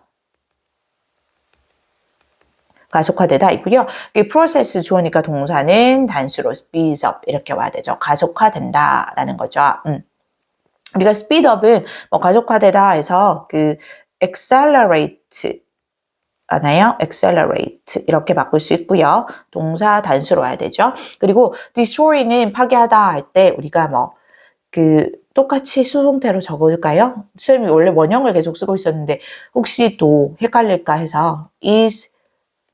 가속화되다 있고요. 이 프로세스 주어니까 동사는 단수로 speeds up 이렇게 와야 되죠. 가속화된다라는 거죠. 우리가 speed up은 뭐 가속화되다 해서 그 accelerate 하나요? accelerate 이렇게 바꿀 수 있고요. 동사 단수로 와야 되죠. 그리고 destroy는 파괴하다 할 때 우리가 뭐 똑같이 수동태로 적을까요? 선생님이 원래 원형을 계속 쓰고 있었는데 혹시 또 헷갈릴까 해서 is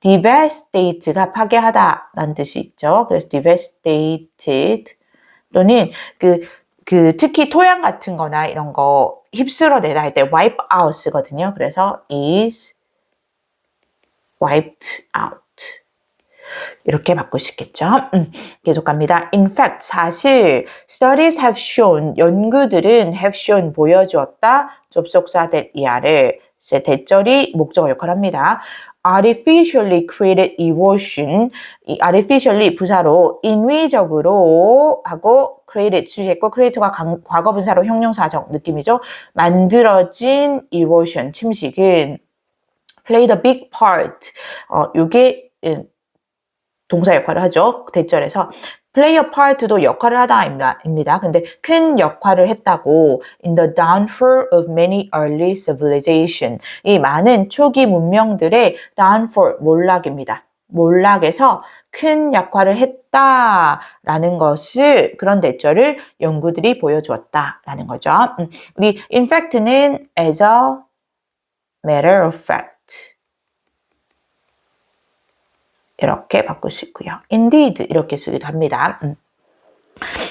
devastate가 파괴하다라는 뜻이 있죠. 그래서 devastated 또는 특히 토양 같은 거나 이런 거 휩쓸어내다 할 때 wipe out 쓰거든요. 그래서 is wiped out 이렇게 바꿀 수 있겠죠. 계속 갑니다. In fact, 사실 studies have shown, 연구들은 have shown, 보여주었다. 접속사 that 이하를 대절이 목적어 역할을 합니다. artificially created erosion, 이 artificially 부사로 인위적으로 하고 created 수식했고 create가 과거분사로 형용사적 느낌이죠. 만들어진 erosion, 침식은 played a big part. 요게 동사 역할을 하죠. 대절에서 play a part도 역할을 하다입니다. 근데 큰 역할을 했다고 in the downfall of many early civilization. 이 많은 초기 문명들의 downfall, 몰락입니다. 몰락에서 큰 역할을 했다라는 것을 그런 대절을 연구들이 보여주었다라는 거죠. 우리 in fact는 as a matter of fact. 이렇게 바꿀 수 있고요. Indeed 이렇게 쓰기도 합니다.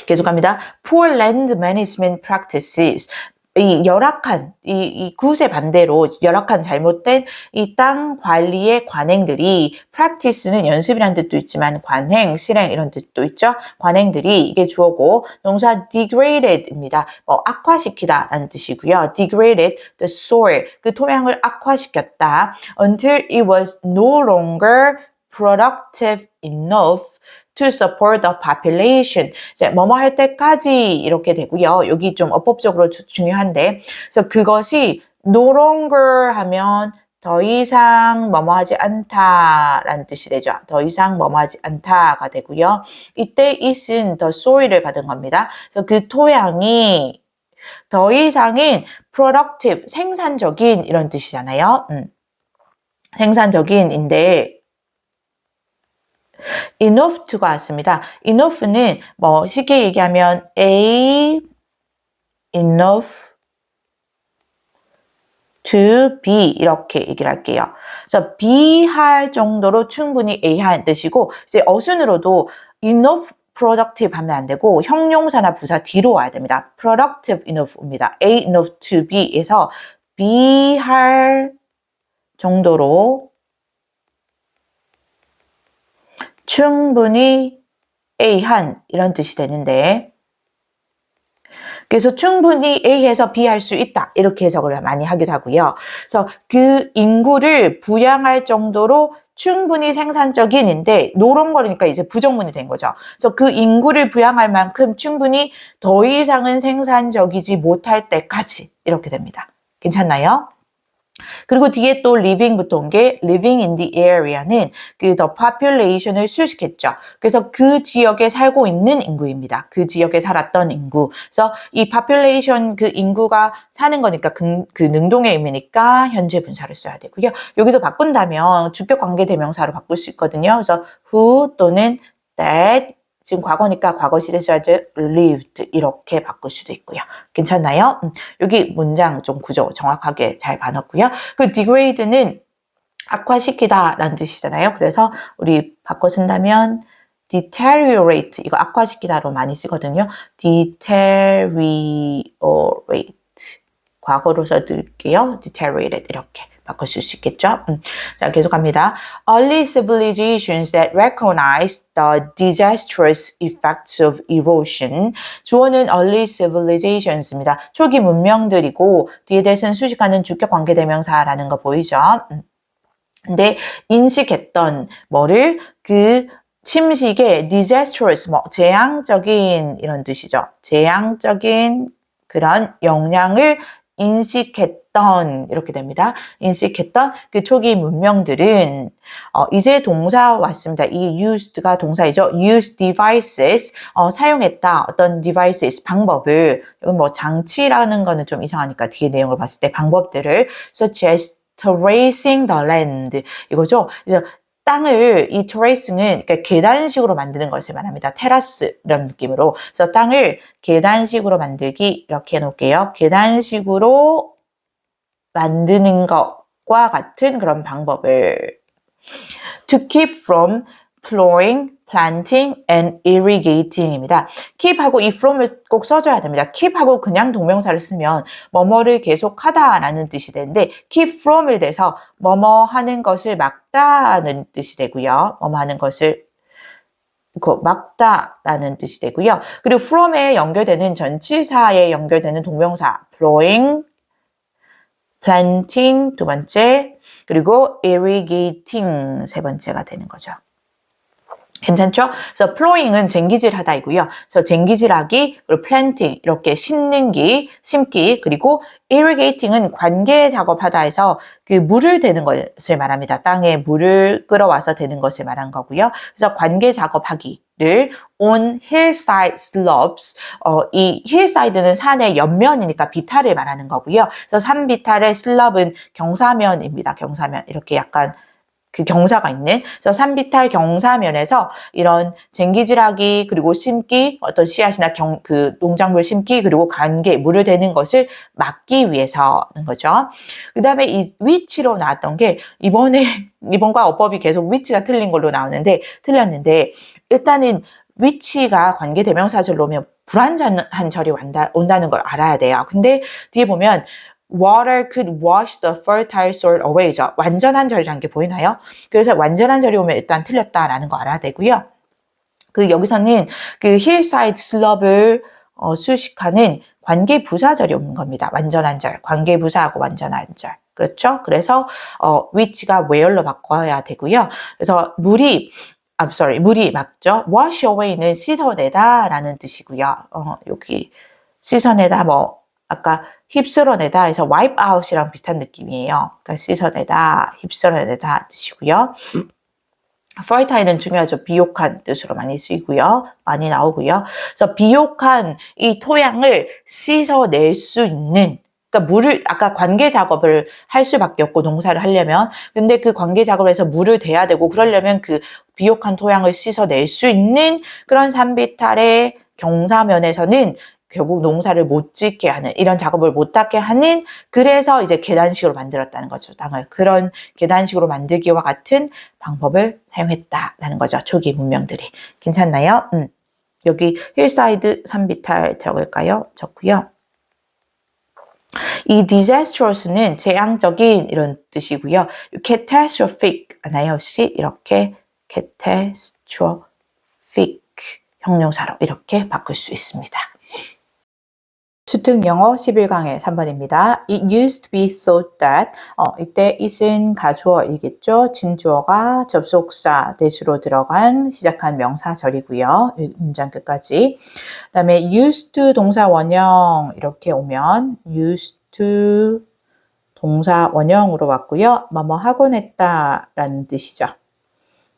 계속합니다. Poor land management practices. 이 열악한, 이 굿의 반대로 열악한 잘못된 이 땅 관리의 관행들이 practice는 연습이라는 뜻도 있지만 관행, 실행 이런 뜻도 있죠. 관행들이 이게 주어고 동사 degraded입니다. 악화시키다라는 뜻이고요. degraded the soil, 그 토양을 악화시켰다. until it was no longer productive enough to support the population. 이제 뭐뭐 할 때까지 이렇게 되고요. 여기 좀 어법적으로 중요한데, 그래서 그것이 no longer 하면 더 이상 뭐뭐 하지 않다라는 뜻이 되죠. 더 이상 뭐뭐 하지 않다가 되고요. 이때 it은 the soil을 받은 겁니다. 그래서 그 토양이 더 이상은 productive, 생산적인 이런 뜻이잖아요. 생산적인인데 enough가 왔습니다. enough는 쉽게 얘기하면 A enough to be 이렇게 얘기를 할게요. 그래서 be 할 정도로 충분히 A한 뜻이고 이제 어순으로도 enough productive 하면 안 되고 형용사나 부사 뒤로 와야 됩니다. productive enough입니다. A enough to be에서 be 할 정도로 충분히 A한 이런 뜻이 되는데 그래서 충분히 A에서 B 할 수 있다 이렇게 해석을 많이 하기도 하고요. 그래서 그 인구를 부양할 정도로 충분히 생산적인인데 노롱거리니까 이제 부정문이 된 거죠. 그래서 그 인구를 부양할 만큼 충분히 더 이상은 생산적이지 못할 때까지 이렇게 됩니다. 괜찮나요? 그리고 뒤에 또 living부터 온 게 living in the area는 그 the population을 수식했죠. 그래서 그 지역에 살고 있는 인구입니다. 그 지역에 살았던 인구. 그래서 이 population 그 인구가 사는 거니까 그 능동의 의미니까 현재 분사를 써야 되고요. 여기도 바꾼다면 주격 관계 대명사로 바꿀 수 있거든요. 그래서 who 또는 that 지금 과거니까 과거 시제 써야죠. lived 이렇게 바꿀 수도 있고요. 괜찮나요? 여기 문장 좀 구조 정확하게 잘 봐놨고요. 그 degrade는 악화시키다 라는 뜻이잖아요. 그래서 우리 바꿔 쓴다면 deteriorate 이거 악화시키다로 많이 쓰거든요. deteriorate 과거로 써드릴게요. deteriorated 이렇게 바꾸실 수 있겠죠? 자, 계속합니다. Early civilizations that recognized the disastrous effects of erosion. 주어는 early civilizations입니다. 초기 문명들이고 뒤에 대해서는 수식하는 주격 관계대명사라는 거 보이죠? 근데 인식했던 뭐를 그 침식의 disastrous, 뭐 재앙적인 이런 뜻이죠. 재앙적인 그런 영향을 인식했던 이렇게 됩니다. 인식했던 그 초기 문명들은 이제 동사 왔습니다. 이 used가 동사이죠. use devices 사용했다. 어떤 devices 방법을 이건 뭐 장치라는 거는 좀 이상하니까 뒤에 내용을 봤을 때 방법들을 such as tracing the land 이거죠. 그래서 땅을 이 tracing은 그러니까 계단식으로 만드는 것을 말합니다. 테라스 이런 느낌으로. 그래서 땅을 계단식으로 만들기 이렇게 해놓을게요. 계단식으로 만드는 것과 같은 그런 방법을 to keep from plowing, planting and irrigating입니다. keep하고 이 from을 꼭 써줘야 됩니다. keep하고 그냥 동명사를 쓰면 뭐뭐를 계속하다라는 뜻이 되는데 keep from을 대서 뭐뭐 하는 것을 막다라는 뜻이 되고요. 뭐뭐 하는 것을 막다라는 뜻이 되고요. 그리고 from에 연결되는 전치사에 연결되는 동명사 plowing, planting 두 번째 그리고 irrigating 세 번째가 되는 거죠. 괜찮죠? 그래서 plowing은 쟁기질하다이고요. 그래서 쟁기질하기, 그리고 planting 이렇게 심기, 그리고 irrigating은 관계 작업하다에서 그 물을 대는 것을 말합니다. 땅에 물을 끌어와서 대는 것을 말한 거고요. 그래서 관계 작업하기를 on hillside slopes, 이 hillside는 산의 옆면이니까 비탈을 말하는 거고요. 그래서 산 비탈의 slope은 경사면입니다. 경사면 이렇게 약간 그 경사가 있는 그래서 산비탈 경사면에서 이런 쟁기질하기 그리고 심기 어떤 씨앗이나 그 농작물 심기 그리고 관계 물을 대는 것을 막기 위해서는 거죠. 그 다음에 이 위치로 나왔던 게 이번과 어법이 계속 위치가 틀린 걸로 나오는데 틀렸는데 일단은 위치가 관계대명사절로 오면 불완전한 절이 온다는 걸 알아야 돼요. 근데 뒤에 보면 Water could wash the fertile soil away죠. 완전한 절이라는 게 보이나요? 그래서 완전한 절이 오면 일단 틀렸다라는 거 알아야 되고요. 그 여기서는 그 hillside slope을 수식하는 관계부사절이 오는 겁니다. 완전한 절, 관계부사하고 완전한 절. 그렇죠? 그래서 위치가 where로 바꿔야 되고요. 그래서 물이 맞죠? wash away는 씻어내다라는 뜻이고요. 여기 씻어내다 뭐 아까 휩쓸어내다 해서 wipe out이랑 비슷한 느낌이에요. 그러니까 씻어내다, 휩쓸어내다 뜻이고요. fertile은 중요하죠. 비옥한 뜻으로 많이 쓰이고요. 많이 나오고요. 그래서 비옥한 이 토양을 씻어낼 수 있는 그러니까 물을 아까 관계 작업을 할 수밖에 없고 농사를 하려면 근데 그 관계 작업을 해서 물을 대야 되고 그러려면 그 비옥한 토양을 씻어낼 수 있는 그런 산비탈의 경사면에서는 결국 농사를 못 짓게 하는 이런 작업을 못하게 하는 그래서 이제 계단식으로 만들었다는 거죠. 땅을 그런 계단식으로 만들기와 같은 방법을 사용했다라는 거죠. 초기 문명들이. 괜찮나요? 여기 힐사이드 산비탈 적을까요? 적고요. 이 disastrous는 재앙적인 이런 뜻이고요. catastrophic 아나요? 혹시 이렇게 catastrophic 형용사로 이렇게 바꿀 수 있습니다. 수특 영어 11강의 3번입니다. It used to be thought that 이때 it은 가주어이겠죠. 진주어가 접속사 대수로 들어간 시작한 명사절이고요. 문장 끝까지. 그 다음에 used to 동사 원형 이렇게 오면 used to 동사 원형으로 왔고요. 뭐뭐 하곤 했다라는 뜻이죠.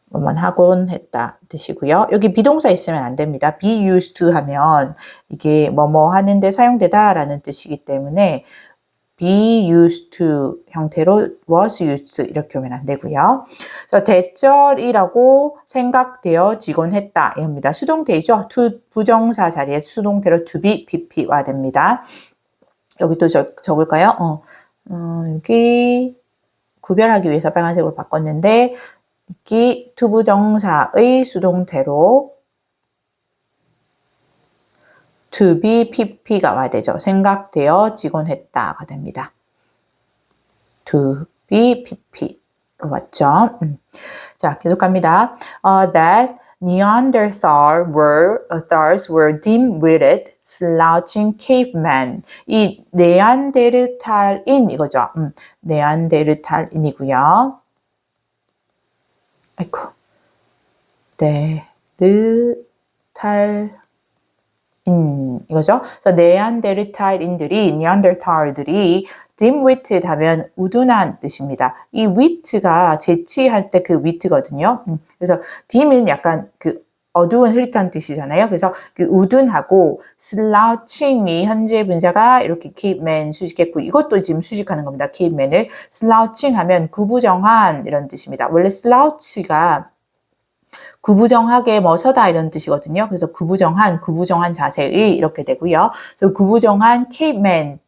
뭐뭐 하곤 했다 뜻이고요. 여기 비동사 있으면 안 됩니다. be used to 하면 이게 뭐뭐 하는데 사용되다라는 뜻이기 때문에 be used to 형태로 was used to 이렇게 오면 안 되고요. 그래서 대절이라고 생각되어지곤 했다 이겁니다. 수동태이죠. to 부정사 자리에 수동태로 to be, pp와 됩니다. 여기 또 적을까요? 여기 구별하기 위해서 빨간색으로 바꿨는데 여기 to 부정사의 수동태로 to be, pp가 와야 되죠. 생각되어지곤 했다가 됩니다. to be, pp로 왔죠. 자, 계속 갑니다. That Neanderthals were dim-witted, slouching cavemen. 이 네안데르탈인 이거죠. 네안데르탈인이고요. 아이고, 이거죠. 그래서 니안데르탈들이 dim-witted 하면 우둔한 뜻입니다. 이 wit가 재치할 때 그 wit거든요. 그래서 dim은 약간 그 어두운 흐릿한 뜻이잖아요. 그래서 그 우둔하고 slouching이 현재 분사가 이렇게 caveman 수식했고 이것도 지금 수식하는 겁니다. caveman을 slouching 하면 구부정한 이런 뜻입니다. 원래 slouch가 구부정하게 뭐 서다 이런 뜻이거든요. 그래서 구부정한 자세의 이렇게 되고요. 그래서 구부정한 caveman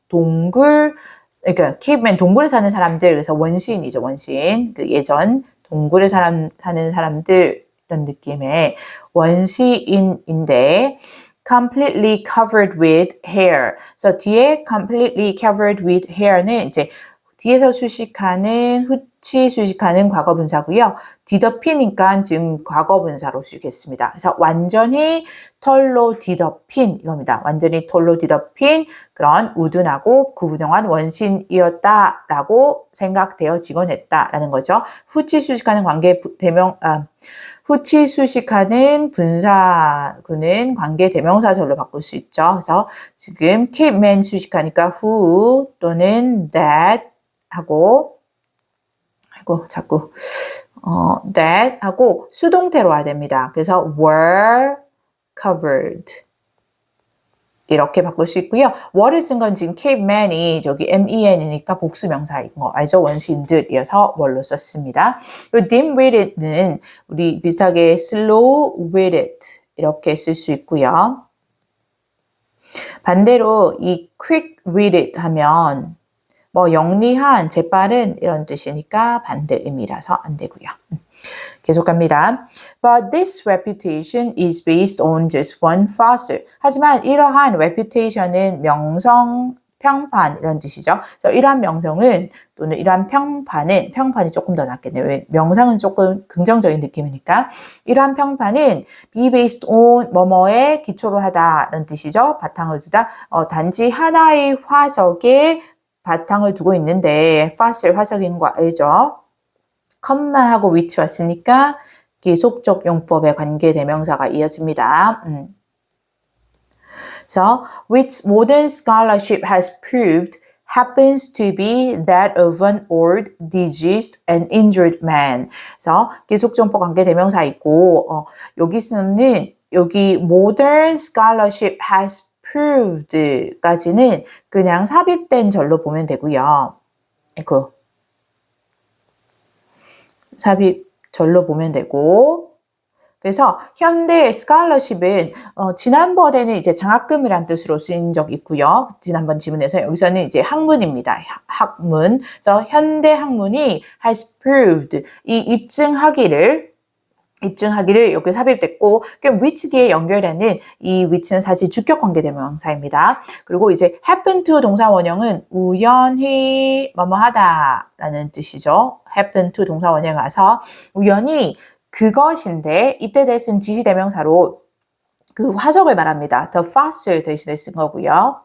그러니까 caveman 동굴에 사는 사람들 그래서 원시인이죠. 원시인 그 예전 동굴에 사는 사람들 이런 느낌의 원시인인데 completely covered with hair. 그래서 뒤에 completely covered with hair는 이제 뒤에서 수식하는 후치 수식하는 과거 분사고요. 뒤덮이니까 지금 과거 분사로 수식했습니다. 그래서 완전히 털로 뒤덮인 이겁니다. 완전히 털로 뒤덮인 그런 우둔하고 구부정한 원신이었다라고 생각되어지곤 했다라는 거죠. 후치 수식하는 후치 수식하는 분사구는 관계 대명사절로 바꿀 수 있죠. 그래서 지금 caveman 수식하니까 who 또는 that 하고 that 하고 수동태로 와야 됩니다. 그래서 were covered 이렇게 바꿀 수 있고요. were를 쓴 건 지금 caveman이 저기 men이니까 복수명사인 거 알죠? 원시인들이어서 were로 썼습니다. 그리고 dim-witted 우리 비슷하게 slow-witted 이렇게 쓸 수 있고요. 반대로 이 quick-witted 하면 뭐 영리한, 재빠른 이런 뜻이니까 반대 의미라서 안 되고요. 계속 갑니다. But this reputation is based on just one fossil. 하지만 이러한 reputation은 명성, 평판 이런 뜻이죠. 그래서 이러한 명성은 또는 이러한 평판이 조금 더 낫겠네요. 왜? 명상은 조금 긍정적인 느낌이니까 이러한 평판은 be based on 뭐뭐에 기초로 하다 이런 뜻이죠. 바탕을 두다. 단지 하나의 화석에 바탕을 두고 있는데 fossil 화석인 거 알죠? 컴마하고 which 왔으니까 계속적 용법의 관계 대명사가 이어집니다. So, which modern scholarship has proved happens to be that of an old, diseased, and injured man. 그래서 계속적용법 관계 대명사 있고 여기서는 여기 modern scholarship has proved까지는 그냥 삽입된 절로 보면 되고요. 삽입 절로 보면 되고 그래서 현대 scholarship은 지난번에는 이제 장학금이란 뜻으로 쓰인 적 있고요. 지난번 지문에서 여기서는 이제 학문입니다. 학문. 그래서 현대 학문이 has proved 이 입증하기를 여기 삽입됐고 그럼 which 뒤에 연결되는 이 which는 사실 주격관계 대명사입니다. 그리고 이제 happen to 동사 원형은 우연히 뭐뭐하다라는 뜻이죠. happen to 동사 원형에 와서 우연히 그것인데 이때 대신 지시 대명사로 그 화석을 말합니다. the fossil 대신에 쓴 거고요.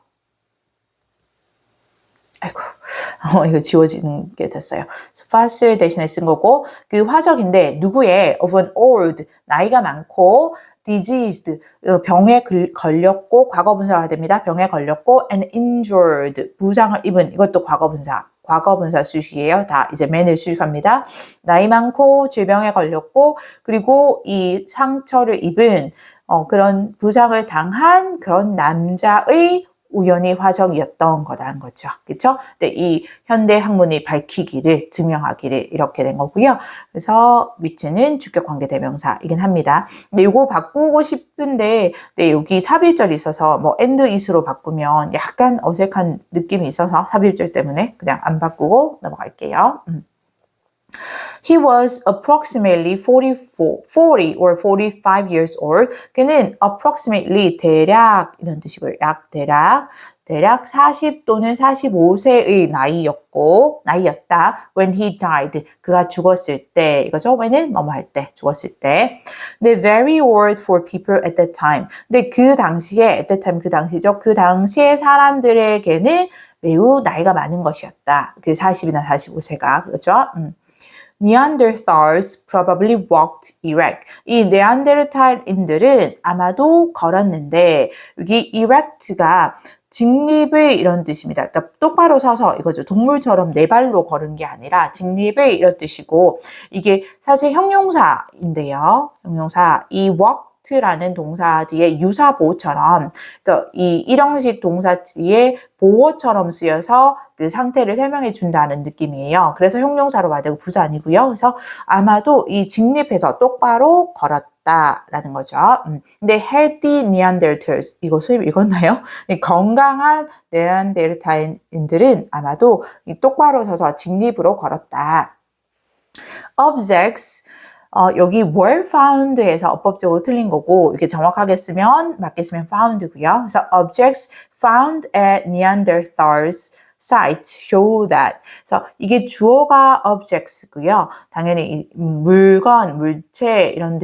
아이고, 이거 지워지는 게 됐어요. fossil 대신에 쓴 거고, 그 화적인데, 누구의 of an old, 나이가 많고, diseased, 병에 걸렸고, 과거분사가 됩니다. 병에 걸렸고, and injured, 부상을 입은, 이것도 과거분사 수식이에요. 다 이제 man을 수식합니다. 나이 많고, 질병에 걸렸고, 그리고 이 상처를 입은, 그런 부상을 당한 그런 남자의 우연히 화적이었던 거라는 거죠. 그렇죠? 근데 이 현대 학문이 밝히기를, 증명하기를 이렇게 된 거고요. 그래서 which는 주격 관계 대명사이긴 합니다. 근데 이거 바꾸고 싶은데 여기 삽입절이 있어서 뭐 and is로 바꾸면 약간 어색한 느낌이 있어서 삽입절 때문에 그냥 안 바꾸고 넘어갈게요. He was approximately 40 or 45 years old. 그는 approximately 대략 이런 뜻이고요. 대략 40 또는 45세의 나이였다. When he died. 그가 죽었을 때. 이거죠. when은 뭐뭐 할 때. 죽었을 때. 근데 very old for people at that time. 근데 그 당시에 at that time 그 당시죠. 그 당시에 사람들에게는 매우 나이가 많은 것이었다. 그 40이나 45세가. 그렇죠? Neanderthals probably walked erect. 이 네안데르탈인들은 아마도 걸었는데 여기 erect가 직립을 이런 뜻입니다. 그러니까 똑바로 서서 이거죠. 동물처럼 네 발로 걸은 게 아니라 직립을 이런 뜻이고 이게 사실 형용사인데요. 형용사 이 walked라는 동사 뒤에 유사 보호처럼 그러니까 이 일형식 동사 뒤에 보호처럼 쓰여서 그 상태를 설명해 준다는 느낌이에요. 그래서 형용사로 와야 되고 부사 아니고요. 그래서 아마도 이 직립해서 똑바로 걸었다라는 거죠. 근데 healthy Neanderthals 이거 수입 읽었나요? 건강한 네안데르탈인들은 아마도 똑바로 서서 직립으로 걸었다. Objects 여기 were found에서 어법적으로 틀린 거고 이렇게 정확하게 쓰면 맞게 쓰면 found고요. 그래서 objects found at Neanderthals sites show that. 그래서 이게 주어가 objects고요. 당연히 물건, 물체 이런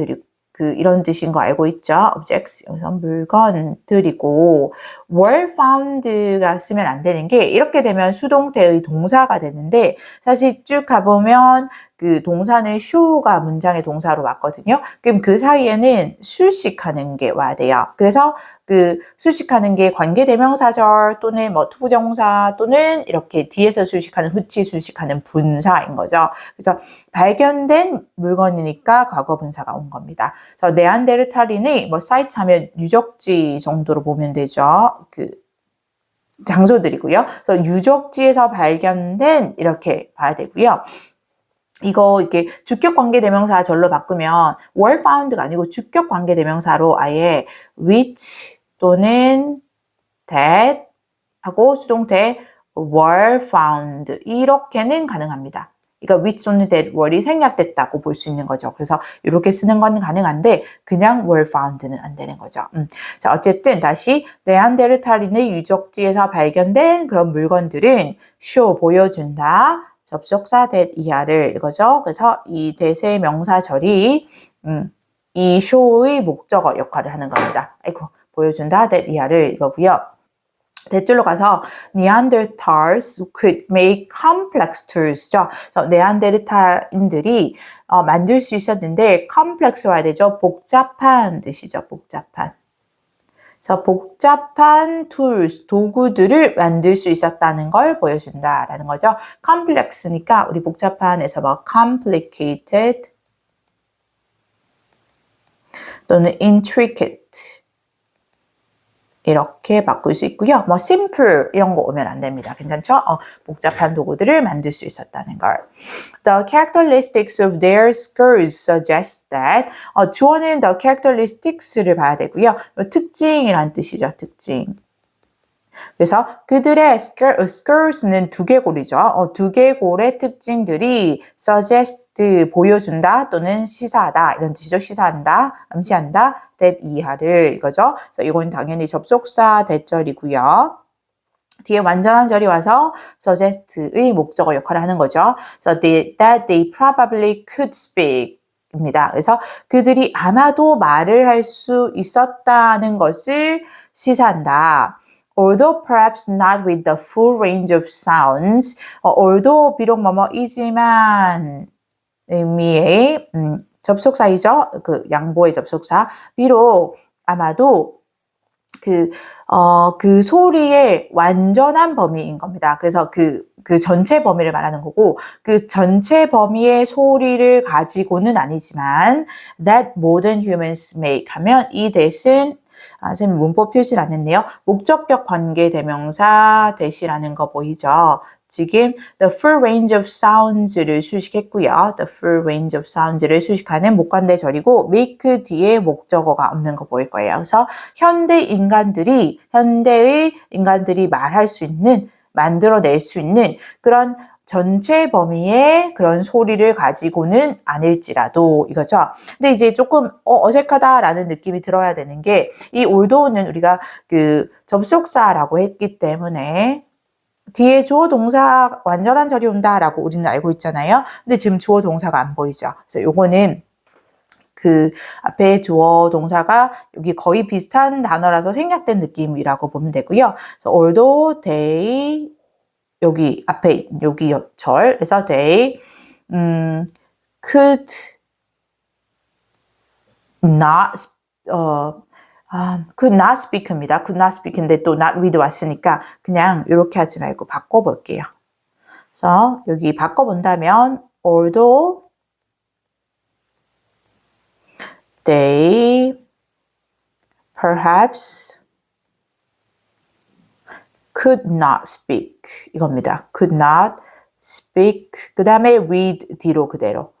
뜻인 거 알고 있죠? objects 여기서 물건들이고 were found가 쓰면 안 되는 게 이렇게 되면 수동태의 동사가 되는데 사실 쭉 가보면 그 동사는 show가 문장의 동사로 왔거든요. 그럼 그 사이에는 수식하는 게 와야 돼요. 그래서 그 수식하는 게 관계대명사절 또는 뭐 투부정사 또는 이렇게 뒤에서 수식하는 후치 수식하는 분사인 거죠. 그래서 발견된 물건이니까 과거 분사가 온 겁니다. 그래서 네안데르탈인이 뭐 사이트 하면 유적지 정도로 보면 되죠. 그 장소들이고요. 그래서 유적지에서 발견된 이렇게 봐야 되고요. 이거 이렇게 주격 관계 대명사 절로 바꾸면 were found가 아니고 주격 관계 대명사로 아예 which 또는 that 하고 수동태 were found 이렇게는 가능합니다. 그러니까 which 또는 that were이 생략됐다고 볼 수 있는 거죠. 그래서 이렇게 쓰는 건 가능한데 그냥 were found는 안 되는 거죠. 자, 어쨌든 다시 네안데르탈인의 유적지에서 발견된 그런 물건들은 show 보여준다. 접속사 that 이하를 이거죠. 그래서 이 대세 명사절이 이 show의 목적어 역할을 하는 겁니다. 아이고 보여준다 that 이하를 이거고요. 대줄로 가서 Neanderthals could make complex tools죠. 그래서 네안데르탈인들이 만들 수 있었는데 complex 와야 되죠. 복잡한 뜻이죠. 복잡한. 그래서 복잡한 tools, 도구들을 만들 수 있었다는 걸 보여준다라는 거죠. complex니까 우리 복잡한에서 뭐 complicated 또는 intricate 이렇게 바꿀 수 있고요. 뭐 simple 이런 거 오면 안 됩니다. 괜찮죠? 복잡한 도구들을 만들 수 있었다는 걸. The characteristics of their skulls suggest that 주어는 the characteristics를 봐야 되고요. 특징이란 뜻이죠. 특징. 그래서 그들의 sculls는 두개골이죠. 두개골의 특징들이 suggest 보여준다 또는 시사하다 이런 뜻이죠. 시사한다, 암시한다, that 이하를 이거죠. 그래서 이건 당연히 접속사 대절이고요. 뒤에 완전한 절이 와서 suggest의 목적어 역할을 하는 거죠. So that they probably could speak. 입니다. 그래서 그들이 아마도 말을 할 수 있었다는 것을 시사한다. although perhaps not with the full range of sounds. although 비록 뭐뭐이지만 의미의 접속사이죠. 그 양보의 접속사. 비록 아마도 그 소리의 완전한 범위인 겁니다. 그래서 그 전체 범위를 말하는 거고, 그 전체 범위의 소리를 가지고는 아니지만, that modern humans make 하면 이 대신, 선생님 문법 표시를 안 했네요. 목적격 관계 대명사 대시라는 거 보이죠? 지금 the full range of sounds를 수식했고요. the full range of sounds를 수식하는 목관대절이고 make 뒤에 목적어가 없는 거 보일 거예요. 그래서 현대의 인간들이 말할 수 있는, 만들어낼 수 있는 그런 전체 범위의 그런 소리를 가지고는 아닐지라도 이거죠. 근데 이제 조금 어색하다라는 느낌이 들어야 되는 게 이 although는 우리가 그 접속사라고 했기 때문에 뒤에 주어 동사 완전한 절이 온다라고 우리는 알고 있잖아요. 근데 지금 주어 동사가 안 보이죠. 그래서 요거는 그 앞에 주어 동사가 여기 거의 비슷한 단어라서 생략된 느낌이라고 보면 되고요. 그래서 although they 여기 앞에 여기 절 그래서 they could not could not speak입니다. could not speak인데 또 not with 왔으니까 그냥 이렇게 하지 말고 바꿔볼게요. 그래서 여기 바꿔본다면 although they perhaps could not speak 이겁니다. could not speak 그 다음에 with 뒤로 그대로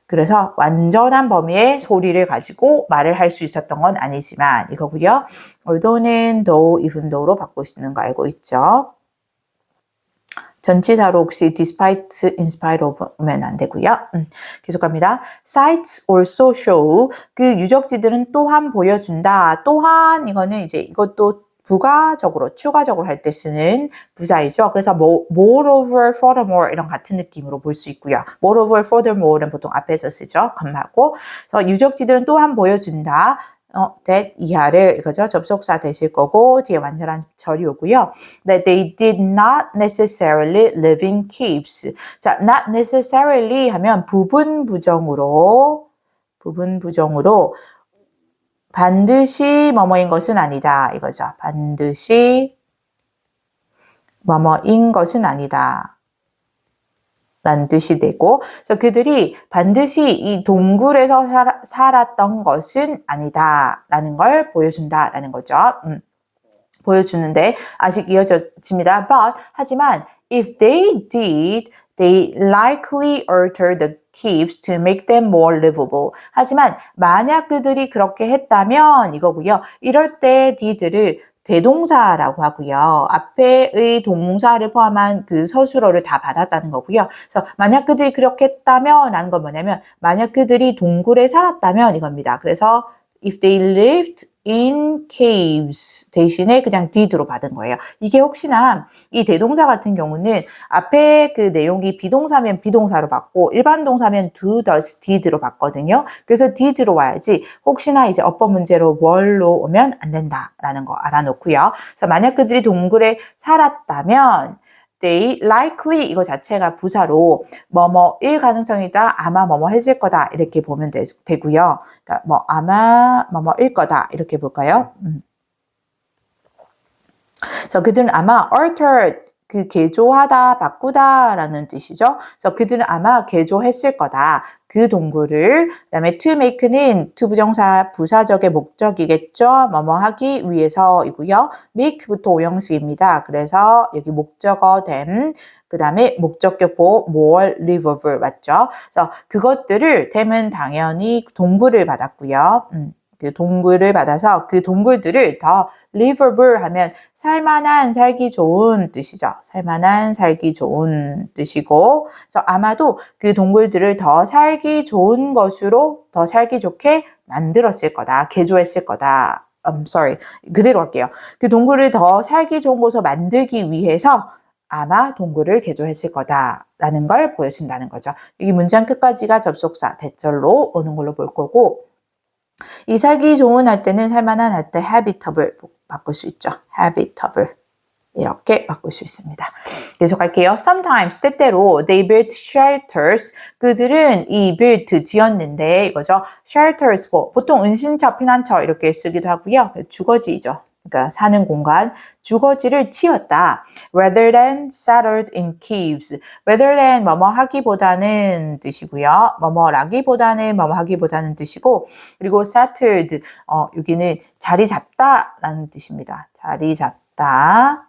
그래서 완전한 범위의 소리를 가지고 말을 할 수 있었던 건 아니지만 이거고요. although는 though, even though로 바꾸시는 거 알고 있죠? 전치사로 혹시 despite, in spite of 오면 안 되고요. 계속 갑니다. Sites also show 그 유적지들은 또한 보여준다. 또한 이거는 이제 이것도 부가적으로, 추가적으로 할 때 쓰는 부사이죠. 그래서 moreover, furthermore 이런 같은 느낌으로 볼 수 있고요. moreover, furthermore는 보통 앞에서 쓰죠. 컴마고. 그래서 유적지들은 또한 보여준다. that 이하를 이거죠. 접속사 되실 거고 뒤에 완전한 절이 오고요. That they did not necessarily live in caves. 자, not necessarily 하면 부분 부정으로 반드시 뭐뭐인 것은 아니다. 이거죠. 반드시 뭐뭐인 것은 아니다. 라는 뜻이 되고, 그래서 그들이 반드시 이 동굴에서 살았던 것은 아니다. 라는 걸 보여준다. 라는 거죠. 보여주는데, 아직 이어집니다. But, 하지만, if they did, they likely alter the caves to make them more livable. 하지만 만약 그들이 그렇게 했다면 이거고요. 이럴 때 did를 대동사라고 하고요. 앞에의 동사를 포함한 그 서술어를 다 받았다는 거고요. 그래서 만약 그들이 그렇게 했다면 라는 건 뭐냐면 만약 그들이 동굴에 살았다면 이겁니다. 그래서 if they lived in caves 대신에 그냥 did로 받은 거예요. 이게 혹시나 이 대동사 같은 경우는 앞에 그 내용이 비동사면 비동사로 받고 일반 동사면 do, does, did로 받거든요. 그래서 did로 와야지 혹시나 이제 어법 문제로 were로 오면 안 된다라는 거 알아놓고요. 그래서 만약 그들이 동굴에 살았다면 they likely 이거 자체가 부사로 뭐뭐일 가능성이다. 아마 뭐뭐 했을 거다. 이렇게 보면 되고요. 그러니까 뭐 아마 뭐뭐일 거다. 이렇게 볼까요? 그래서 그들은 아마 alter 그 개조하다, 바꾸다라는 뜻이죠. 그래서 그들은 아마 개조했을 거다. 그 동굴을. 그다음에 to make는 to 부정사 부사적의 목적이겠죠. 뭐뭐 하기 위해서이고요. make부터 오형식입니다. 그래서 여기 목적어 됨. 그 다음에 목적격 보호 more livable 맞죠? 그래서 그것들을 됨은 당연히 동굴을 받았고요. 그 동굴을 받아서 그 동굴들을 더 livable 하면 살만한, 살기 좋은 뜻이죠. 살만한, 살기 좋은 뜻이고 그래서 아마도 그 동굴들을 더 살기 좋은 것으로 더 살기 좋게 만들었을 거다. 개조했을 거다. 그대로 할게요. 그 동굴을 더 살기 좋은 곳으로 만들기 위해서 아마 동굴을 개조했을 거다라는 걸 보여준다는 거죠. 여기 문장 끝까지가 접속사, 대절로 오는 걸로 볼 거고 이 살기 좋은 할 때는 살만한 할 때 habitable 바꿀 수 있죠. habitable. 이렇게 바꿀 수 있습니다. 계속 할게요. Sometimes, 때때로 they built shelters. 그들은 이 built, 지었는데 이거죠. shelters, 보통 은신처, 피난처 이렇게 쓰기도 하고요. 주거지죠. 그러니까 사는 공간, 주거지를 지었다. Rather than settled in caves. Rather than 뭐뭐 하기보다는 뜻이고요. 뭐뭐라기보다는 뭐뭐 하기보다는 뜻이고, 그리고 settled, 여기는 자리 잡다라는 뜻입니다. 자리 잡다.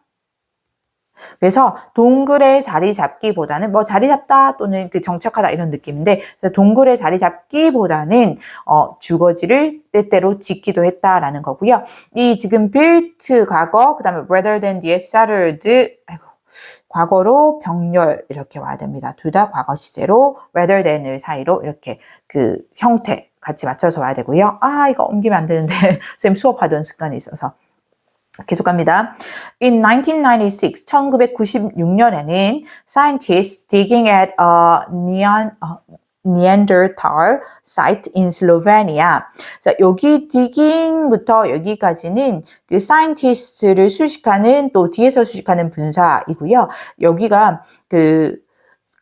그래서 동굴에 자리 잡기보다는 뭐 자리 잡다 또는 그 정착하다 이런 느낌인데, 그래서 동굴에 자리 잡기보다는 주거지를 때때로 짓기도 했다라는 거고요. 이 지금 built 과거, 그다음에 rather than 뒤에 settled, 과거로 병렬 이렇게 와야 됩니다. 둘 다 과거 시제로 rather than을 사이로 이렇게 그 형태 같이 맞춰서 와야 되고요. 이거 옮기면 안 되는데 선생님 수업하던 습관이 있어서. 계속합니다. In 1996, 1996년에는 scientists digging at a Neanderthal site in Slovenia. 자, 여기 digging부터 여기까지는 그 scientist를 수식하는 또 뒤에서 수식하는 분사이고요. 여기가 그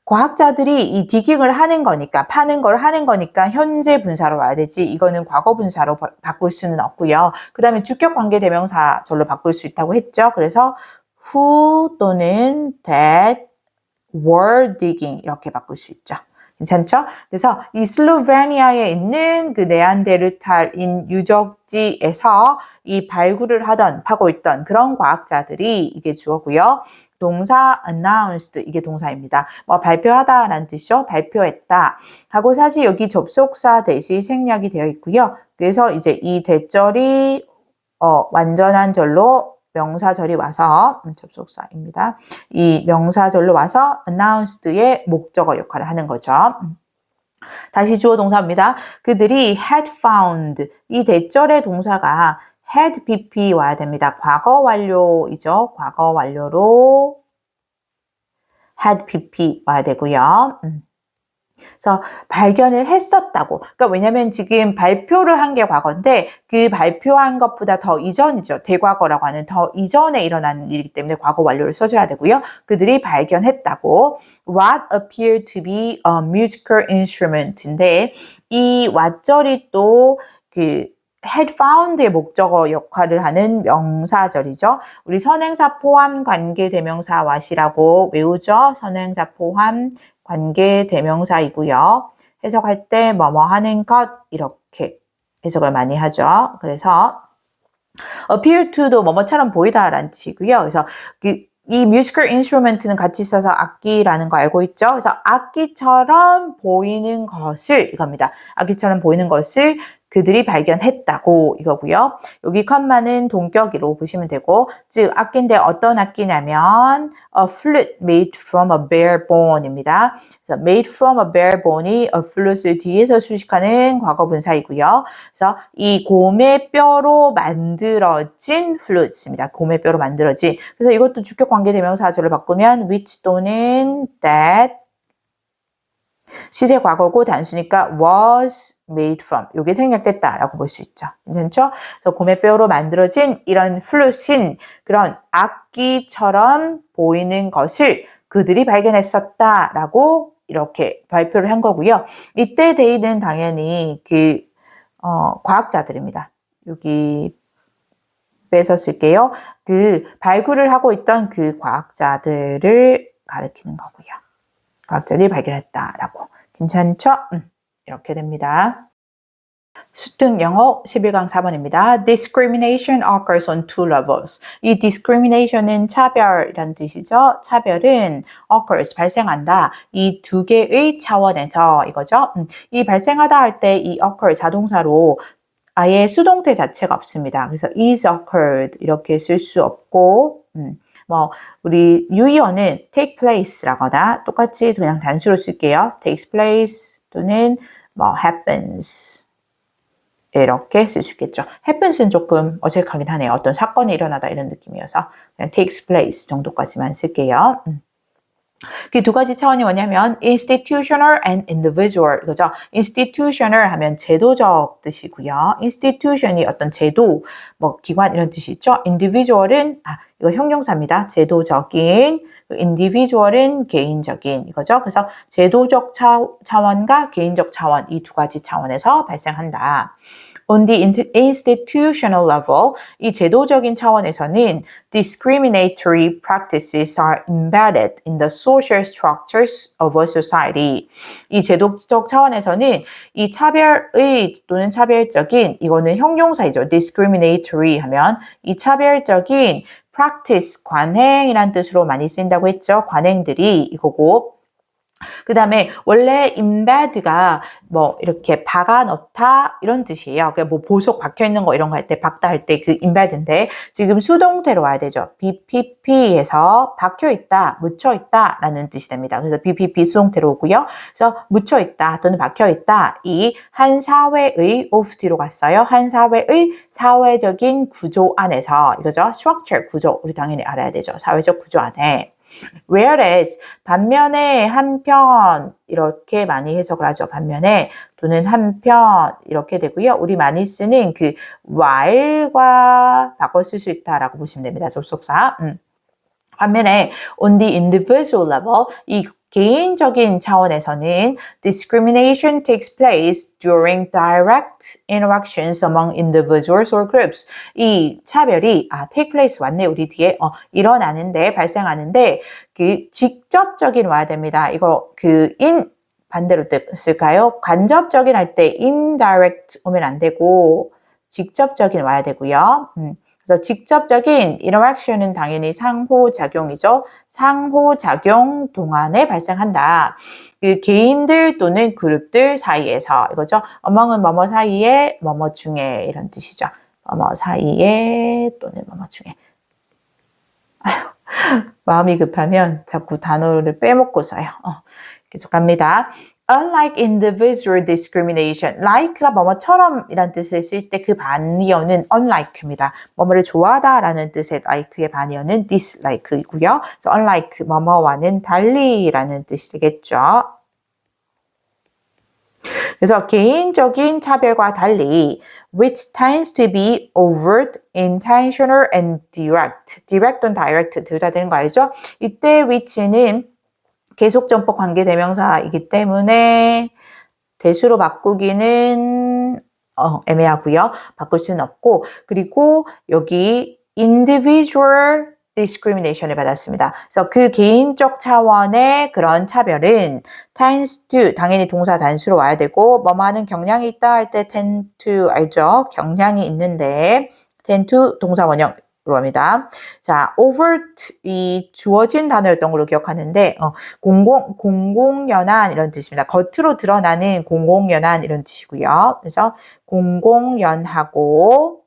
과학자들이 이 디깅을 하는 거니까, 파는 걸 하는 거니까 현재 분사로 와야 되지, 이거는 과거 분사로 바꿀 수는 없고요. 그 다음에 주격 관계 대명사 절로 바꿀 수 있다고 했죠. 그래서 who 또는 that were digging 이렇게 바꿀 수 있죠. 괜찮죠? 그래서 이 슬로베니아에 있는 그 네안데르탈인 유적지에서 이 발굴을 하던, 파고 있던 그런 과학자들이, 이게 주어고요. 동사 announced, 이게 동사입니다. 뭐 발표하다라는 뜻이죠. 발표했다 하고, 사실 여기 접속사 대시 생략이 되어 있고요. 그래서 이제 이 대절이 완전한 절로 명사절이 와서, 접속사입니다. 이 명사절로 와서 announced의 목적어 역할을 하는 거죠. 다시 주어 동사입니다. 그들이 had found, 이 대절의 동사가 had pp 와야 됩니다. 과거 완료이죠. 과거 완료로 had pp 와야 되고요. 그래서 발견을 했었다고. 그러니까 왜냐면 지금 발표를 한 게 과거인데 그 발표한 것보다 더 이전이죠. 대과거라고 하는 더 이전에 일어난 일이기 때문에 과거 완료를 써줘야 되고요. 그들이 발견했다고. What appeared to be a musical instrument인데 이 what절이 또 그 had found의 목적어 역할을 하는 명사절이죠. 우리 선행사 포함 관계 대명사 what이라고 외우죠. 선행사 포함 관계 대명사이고요. 해석할 때 뭐뭐 하는 것 이렇게 해석을 많이 하죠. 그래서 appear to도 뭐뭐처럼 보이다라는 뜻이고요. 그래서 이 musical instrument는 같이 써서 악기라는 거 알고 있죠? 그래서 악기처럼 보이는 것을, 이겁니다. 악기처럼 보이는 것을 그들이 발견했다고, 이거고요. 여기 컴마는 동격으로 보시면 되고, 즉 악기인데 어떤 악기냐면 a flute made from a bare bone입니다. 그래서 made from a bare bone이 a flute를 뒤에서 수식하는 과거분사이고요. 그래서 이 곰의 뼈로 만들어진 flute입니다. 곰의 뼈로 만들어진. 그래서 이것도 주격 관계 대명사절을 바꾸면 which 또는 that, 시제 과거고 단수니까 was made from, 이게 생략됐다라고 볼 수 있죠. 괜찮죠? 그래서 곰의 뼈로 만들어진 이런 플루신, 그런 악기처럼 보이는 것을 그들이 발견했었다라고 이렇게 발표를 한 거고요. 이때 데이는 당연히 과학자들입니다. 여기 빼서 쓸게요. 발굴을 하고 있던 그 과학자들을 가리키는 거고요. 과학자들이 발견했다라고. 괜찮죠? 이렇게 됩니다. 수능 영어 11강 4번입니다. Discrimination occurs on two levels. 이 discrimination은 차별이란 뜻이죠. 차별은 occurs, 발생한다. 이 두 개의 차원에서, 이거죠. 이 발생하다 할 때 이 occur 자동사로 아예 수동태 자체가 없습니다. 그래서 is occurred 이렇게 쓸 수 없고, 우리 유의어는 take place라거나 똑같이 그냥 단수로 쓸게요. takes place 또는 happens 이렇게 쓸 수 있겠죠. happens는 조금 어색하긴 하네요. 어떤 사건이 일어나다 이런 느낌이어서 그냥 takes place 정도까지만 쓸게요. 그 두 가지 차원이 뭐냐면 institutional and individual 이거죠. institutional 하면 제도적 뜻이고요. institution이 어떤 제도, 뭐 기관 이런 뜻이 있죠. individual은 이거 형용사입니다. 제도적인, individual은 개인적인 이거죠. 그래서 제도적 차원과 개인적 차원 이 두 가지 차원에서 발생한다. On the institutional level, 이 제도적인 차원에서는 discriminatory practices are embedded in the social structures of a society. 이 제도적 차원에서는 이 차별의 또는 차별적인 이거는 형용사이죠. discriminatory 하면 이 차별적인 practice, 관행이란 뜻으로 많이 쓰인다고 했죠. 관행들이 이거고 그 다음에 원래 embed가 뭐 이렇게 박아 넣다 이런 뜻이에요. 그러니까 뭐 보석 박혀 있는 거 이런 거 할 때 박다 할 때 그 embed인데 지금 수동태로 와야 되죠. BPP에서 박혀 있다, 묻혀 있다 라는 뜻이 됩니다. 그래서 BPP 수동태로 오고요. 그래서 묻혀 있다 또는 박혀 있다 이 한 사회의 of 뒤로 갔어요. 한 사회의 사회적인 구조 안에서 이거죠. structure 구조 우리 당연히 알아야 되죠. 사회적 구조 안에 whereas 반면에 한편 이렇게 많이 해석을 하죠. 반면에 또는 한편 이렇게 되고요. 우리 많이 쓰는 그 while과 바꿔 쓸 수 있다라고 보시면 됩니다. 접속사. 반면에 on the individual level 이 개인적인 차원에서는 discrimination takes place during direct interactions among individuals or groups. 이 차별이 take place 왔네 우리 뒤에 일어나는데 발생하는데 그 직접적인 와야 됩니다. 이거 그 반대로 쓸까요? 간접적인 할 때 indirect 오면 안 되고 직접적인 와야 되고요. 그래서 직접적인 interaction은 당연히 상호작용이죠. 상호작용 동안에 발생한다. 그 개인들 또는 그룹들 사이에서 이거죠. among은 뭐뭐 사이에, 뭐뭐 중에 이런 뜻이죠. 뭐뭐 사이에 또는 뭐뭐 중에. 마음이 급하면 자꾸 단어를 빼먹고 써요. 계속 갑니다. Unlike individual discrimination, like가 뭐뭐처럼 이란 뜻을 쓸 때 그 반이어는 unlike입니다. 뭐뭐를 좋아하다 라는 뜻의 like의 반이어는 dislike이고요. 그래서 unlike 뭐뭐와는 달리라는 뜻이 되겠죠. 그래서 개인적인 차별과 달리 which tends to be overt, intentional, and direct. direct 또는 direct 둘 다 되는 거 알죠? 이때 which는 계속전법 관계대명사이기 때문에 대수로 바꾸기는 애매하고요. 바꿀 수는 없고 그리고 여기 individual discrimination을 받았습니다. 그래서 그 개인적 차원의 그런 차별은 tends to 당연히 동사 단수로 와야 되고 뭐뭐하는 경향이 있다 할 때 tend to 알죠? 경향이 있는데 tend to 동사 원형 합니다. 자, overt 이 주어진 단어였던 걸로 기억하는데 공공연한 이런 뜻입니다. 겉으로 드러나는 공공연한 이런 뜻이고요. 그래서 공공연하고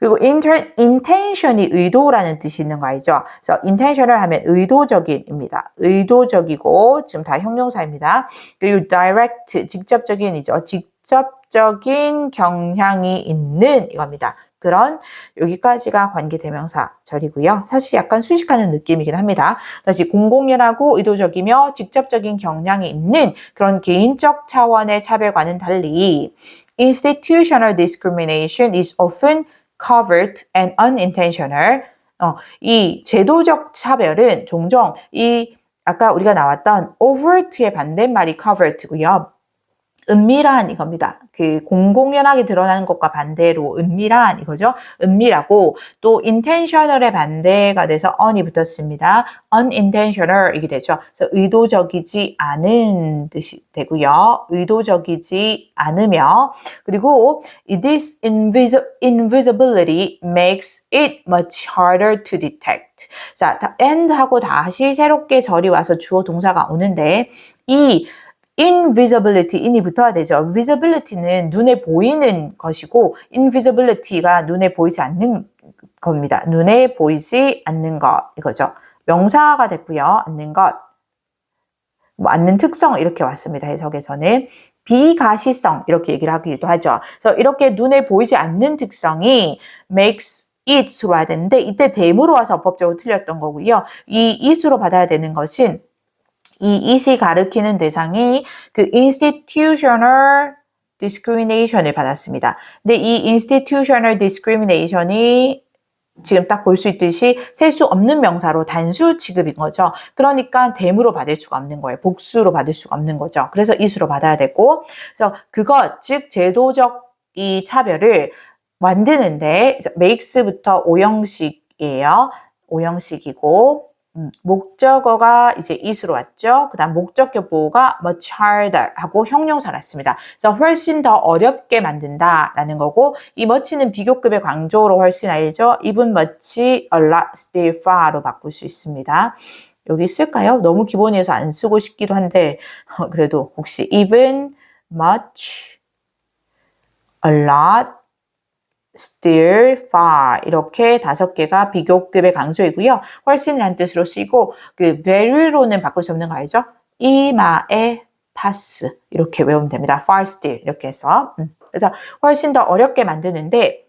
그리고 intention이 의도라는 뜻이 있는 거 알죠? 그래서 intentional 하면 의도적인입니다. 의도적이고 지금 다 형용사입니다. 그리고 direct 직접적인이죠. 직접적인 경향이 있는 이겁니다. 그런 여기까지가 관계대명사절이고요. 사실 약간 수식하는 느낌이긴 합니다. 다시 공공연하고 의도적이며 직접적인 경향이 있는 그런 개인적 차원의 차별과는 달리 institutional discrimination is often covert and unintentional. 이 제도적 차별은 종종 이 아까 우리가 나왔던 overt의 반대말이 covert고요. 은밀한 이겁니다. 그 공공연하게 드러나는 것과 반대로 은밀한 이거죠. 은밀하고 또 intentional의 반대가 돼서 on이 붙었습니다. unintentional 이게 되죠. 그래서 의도적이지 않은 뜻이 되고요. 의도적이지 않으며 그리고 this invisibility makes it much harder to detect. 자, and하고 다시 새롭게 절이 와서 주어 동사가 오는데 이 invisibility, in이 붙어야 되죠. visibility는 눈에 보이는 것이고 invisibility가 눈에 보이지 않는 겁니다. 눈에 보이지 않는 것 이거죠. 명사가 됐고요. 않는 것, 뭐 않는 특성 이렇게 왔습니다. 해석에서는 비가시성 이렇게 얘기를 하기도 하죠. 그래서 이렇게 눈에 보이지 않는 특성이 makes it으로 와야 되는데 이때 them으로 와서 어법적으로 틀렸던 거고요. 이 it으로 받아야 되는 것은 이 it이 가리키는 대상이 그 institutional discrimination을 받았습니다. 근데 이 institutional discrimination이 지금 딱 볼 수 있듯이 셀 수 없는 명사로 단수 취급인 거죠. 그러니까 them으로 받을 수가 없는 거예요. 복수로 받을 수가 없는 거죠. 그래서 it으로 받아야 되고, 그래서 그것, 즉 제도적 이 차별을 만드는데 makes부터 오형식이에요. 오형식이고 목적어가 이제 it으로 왔죠. 그 다음 목적격 보호가 much harder 하고 형용사 났습니다. 그래서 훨씬 더 어렵게 만든다 라는 거고, 이 much는 비교급의 강조로 훨씬 알죠. even much, a lot, still far로 바꿀 수 있습니다. 여기 쓸까요? 너무 기본이어서 안 쓰고 싶기도 한데 그래도 혹시 even, much, a lot, still, far 이렇게 5개가 비교급의 강조이고요. 훨씬이라는 뜻으로 쓰이고 그 very로는 바꿀 수 없는 거 알죠? 이마에 pass 이렇게 외우면 됩니다. far, still 이렇게 해서 그래서 훨씬 더 어렵게 만드는데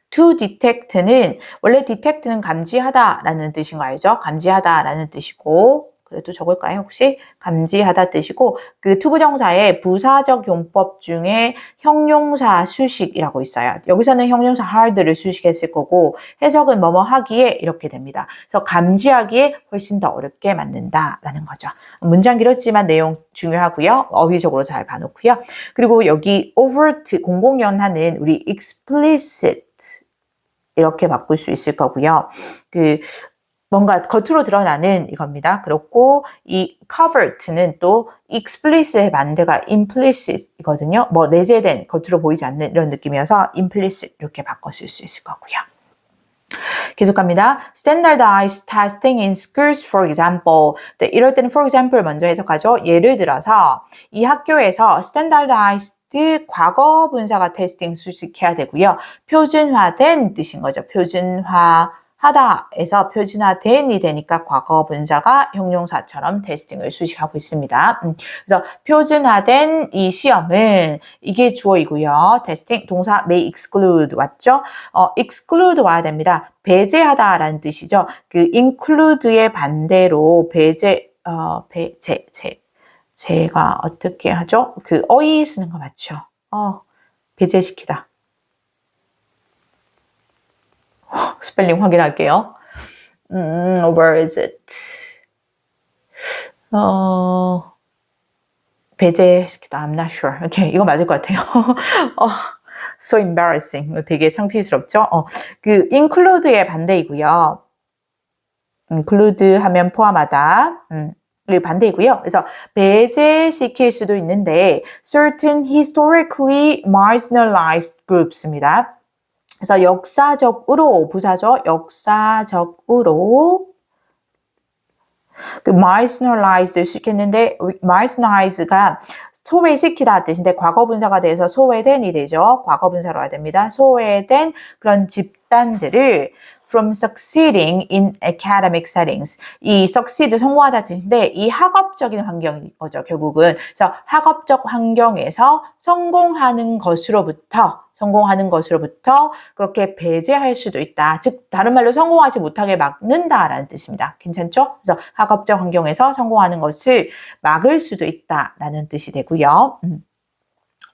to detect는 원래 detect는 감지하다라는 뜻인 거 알죠? 감지하다라는 뜻이고 그래도 적을까요? 혹시? 감지하다 뜻이고 그 투부정사의 부사적 용법 중에 형용사 수식이라고 있어요. 여기서는 형용사 hard를 수식했을 거고 해석은 뭐뭐 하기에 이렇게 됩니다. 그래서 감지하기에 훨씬 더 어렵게 만든다라는 거죠. 문장 길었지만 내용 중요하고요. 어휘적으로 잘 봐놓고요. 그리고 여기 overt 공공연하는 우리 explicit 이렇게 바꿀 수 있을 거고요. 뭔가 겉으로 드러나는 이겁니다. 그렇고 이 covert는 또 explicit의 반대가 implicit이거든요. 뭐 내재된 겉으로 보이지 않는 이런 느낌이어서 implicit 이렇게 바꿔 쓸 수 있을 거고요. 계속 갑니다. Standardized testing in schools, for example. 네, 이럴 때는 for example 먼저 해석하죠. 예를 들어서 이 학교에서 standardized 과거 분사가 테스팅 수식해야 되고요. 표준화된 뜻인 거죠. 표준화하다에서 표준화된이 되니까 과거 분사가 형용사처럼 테스팅을 수식하고 있습니다. 그래서 표준화된 이 시험은 이게 주어이고요. 테스팅 동사 may exclude 왔죠? exclude 와야 됩니다. 배제하다라는 뜻이죠. 그 include의 반대로 제가 어떻게 하죠? 그 어휘 쓰는 거 맞죠? 배제시키다. 스펠링 확인할게요. Where is it? 배제시키다. I'm not sure. 오케이, 이거 맞을 것 같아요. So embarrassing. 되게 창피스럽죠? 그 include의 반대이고요. include 하면 포함하다. 반대이고요. 그래서 배제시킬 수도 있는데 certain historically marginalized groups입니다. 그래서 역사적으로 부사죠. 역사적으로 그 marginalized를 시켰는데 marginalize가 소외시키다 뜻인데 과거분사가 돼서 소외된이 되죠. 과거분사로 와야 됩니다. 소외된 그런 집단들을 from succeeding in academic settings. 이 succeed 성공하다 뜻인데 이 학업적인 환경인 거죠. 결국은. 그래서 학업적 환경에서 성공하는 것으로부터 그렇게 배제할 수도 있다. 즉 다른 말로 성공하지 못하게 막는다라는 뜻입니다. 괜찮죠? 그래서 학업적 환경에서 성공하는 것을 막을 수도 있다라는 뜻이 되고요.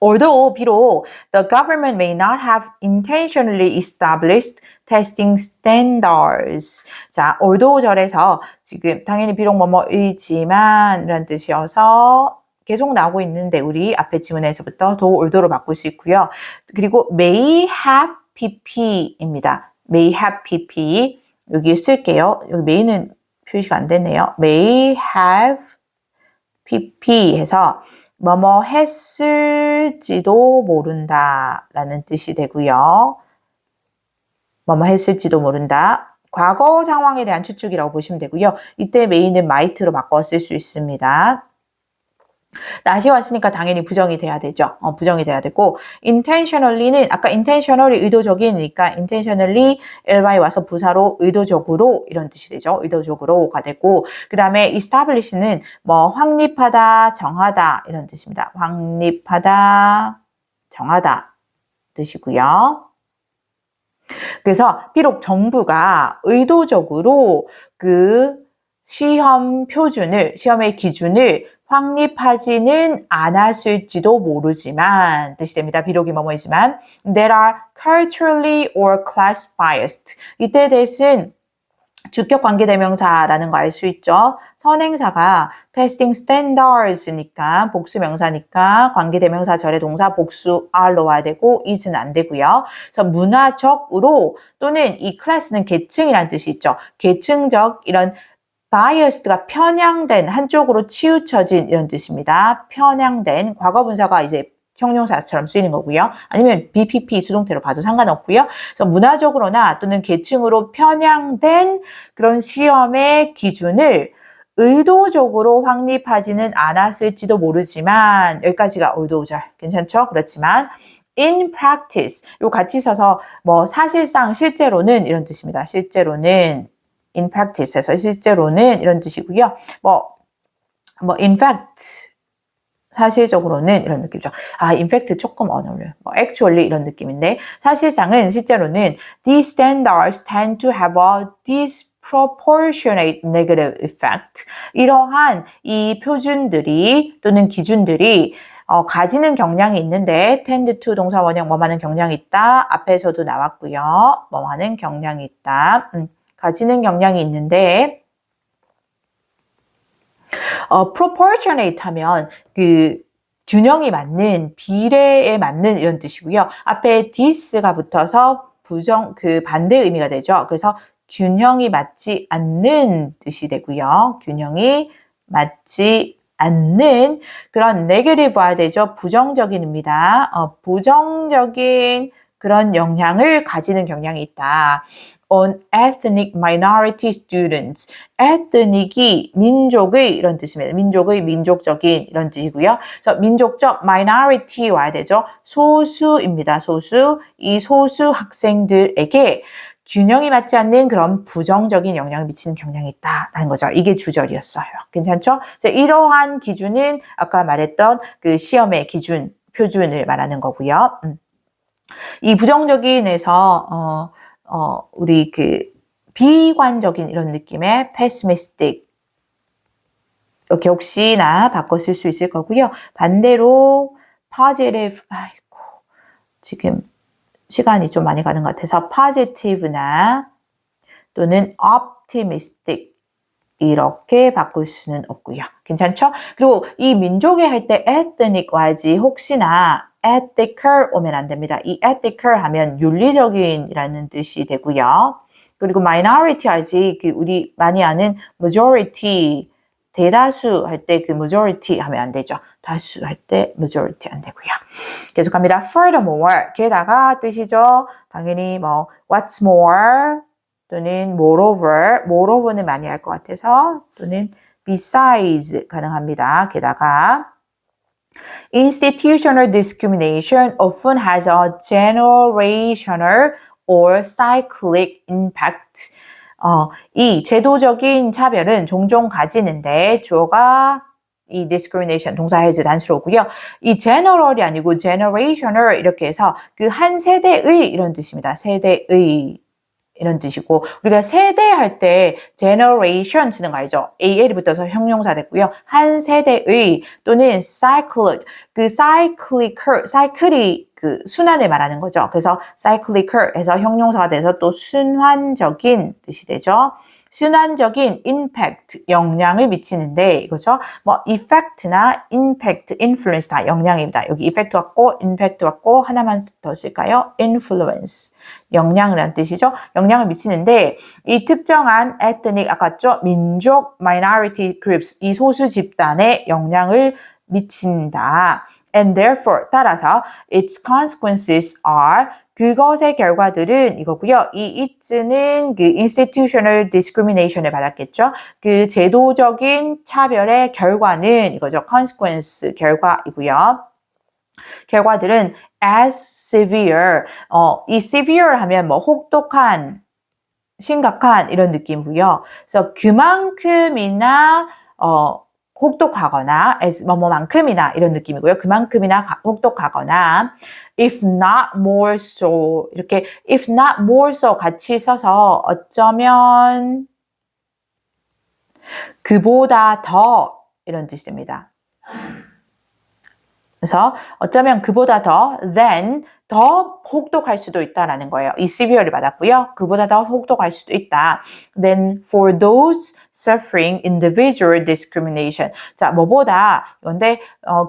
Although 비록 the government may not have intentionally established testing standards. 자, although 절에서 지금 당연히 비록 뭐뭐이지만 이런 뜻이어서 계속 나오고 있는데 우리 앞에 지문에서부터 도 올도로 바꿀 수 있고요. 그리고 may have pp입니다. may have pp 여기 쓸게요. 여기 may는 표시가 안 되네요. may have pp 해서 뭐뭐 했을지도 모른다 라는 뜻이 되고요. 뭐뭐 했을지도 모른다. 과거 상황에 대한 추측이라고 보시면 되고요. 이때 may는 might로 바꿔 쓸 수 있습니다. not이 왔으니까 당연히 부정이 돼야 되죠. 부정이 돼야 되고 intentionally는 아까 intentionally 의도적이니까 intentionally ly 와서 부사로 의도적으로 이런 뜻이 되죠. 의도적으로가 되고 그 다음에 establish는 뭐 확립하다, 정하다 이런 뜻입니다. 확립하다, 정하다 뜻이고요. 그래서 비록 정부가 의도적으로 그 시험 표준을, 시험의 기준을 확립하지는 않았을지도 모르지만, 뜻이 됩니다. 비록이 뭐뭐이지만, that are culturally or class biased. 이때 대신 주격 관계대명사라는 거 알 수 있죠. 선행사가 testing standards니까 복수명사니까 관계대명사 절의 동사 복수 are로 와야 되고 is는 안 되고요. 그래서 문화적으로 또는 이 클래스는 계층이라는 뜻이 있죠. 계층적 이런 biased가 편향된 한쪽으로 치우쳐진 이런 뜻입니다. 편향된 과거 분사가 이제 형용사처럼 쓰이는 거고요. 아니면 BPP 수동태로 봐도 상관없고요. 그래서 문화적으로나 또는 계층으로 편향된 그런 시험의 기준을 의도적으로 확립하지는 않았을지도 모르지만 여기까지가 의도절 괜찮죠? 그렇지만 in practice 요 같이 써서 뭐 사실상 실제로는 이런 뜻입니다. 실제로는 in practice에서 실제로는 이런 뜻이고요. in fact 사실적으로는 이런 느낌이죠. in fact 조금 어려워요. actually 이런 느낌인데 사실상은 실제로는 these standards tend to have a disproportionate negative effect. 이러한 이 표준들이 또는 기준들이 가지는 경향이 있는데 tend to 동사 원형 뭐하는 경향이 있다. 앞에서도 나왔고요. 뭐하는 경향이 있다. 가지는 경향이 있는데 proportionate 하면 그 균형이 맞는, 비례에 맞는 이런 뜻이고요. 앞에 this가 붙어서 그 반대 의미가 되죠. 그래서 균형이 맞지 않는 뜻이 되고요. 균형이 맞지 않는 그런 negative 와야 되죠. 부정적인입니다. 부정적인 그런 영향을 가지는 경향이 있다. on ethnic minority students. ethnic이 민족의 이런 뜻입니다. 민족의 민족적인 이런 뜻이고요. 그래서 민족적 minority 와야 되죠. 소수입니다. 소수. 이 소수 학생들에게 균형이 맞지 않는 그런 부정적인 영향을 미치는 경향이 있다라는 거죠. 이게 주절이었어요. 괜찮죠? 그래서 이러한 기준은 아까 말했던 그 시험의 기준, 표준을 말하는 거고요. 이 부정적인에서 우리 그 비관적인 이런 느낌의 pessimistic 이렇게 혹시나 바꿔 쓸 수 있을 거고요. 반대로 positive 아이고 지금 시간이 좀 많이 가는 것 같아서 positive나 또는 optimistic 이렇게 바꿀 수는 없고요. 괜찮죠? 그리고 이 민족의 할 때 ethnic 와야지 혹시나 ethical 오면 안 됩니다. 이 ethical 하면 윤리적인이라는 뜻이 되고요. 그리고 minority 하지 그 우리 많이 아는 majority 대다수 할 때 그 majority 하면 안 되죠. 다수 할 때 majority 안 되고요. 계속합니다. Furthermore 게다가 뜻이죠. 당연히 뭐 what's more 또는 moreover는 많이 할 것 같아서 또는 besides 가능합니다. 게다가 institutional discrimination often has a generational or cyclic impact. 이 제도적인 차별은 종종 가지는데 주어가 이 discrimination 동사 has 단수로 오고요. 이 general이 아니고 generational 이렇게 해서 그 한 세대의 이런 뜻입니다. 세대의 이런 뜻이고 우리가 세대 할 때 generation 쓰는 거 알죠? AL이 붙어서 형용사 됐고요. 한 세대의 또는 cyclic, 그 cycle이 그 순환을 말하는 거죠. 그래서 cyclical 해서 형용사가 돼서 또 순환적인 뜻이 되죠. 순환적인 impact, 영향을 미치는데 이거죠. 뭐 effect나 impact, influence 다 영향입니다. 여기 effect 왔고 impact 왔고 하나만 더 쓸까요? influence, 영향을 한 뜻이죠. 영향을 미치는데 이 특정한 ethnic, 아까죠? 민족, minority groups, 이 소수 집단에 영향을 미친다. And therefore, 따라서 its consequences are 그것의 결과들은 이거고요. 이 it는 그 institutional discrimination을 받았겠죠. 그 제도적인 차별의 결과는 이거죠. consequence 결과이고요. 결과들은 as severe. 이 severe 하면 뭐 혹독한, 심각한 이런 느낌이고요. 그래서 그만큼이나 혹독하거나 as 뭐뭐만큼이나 이런 느낌이고요. 그만큼이나 혹독하거나 if not more so 이렇게 if not more so 같이 써서 어쩌면 그보다 더 이런 뜻이 됩니다. 그래서 어쩌면 그보다 더 than 더 혹독할 수도 있다라는 거예요. 이 severe를 받았고요. 그보다 더 혹독할 수도 있다. Then for those suffering individual discrimination. 자, 뭐보다 이건데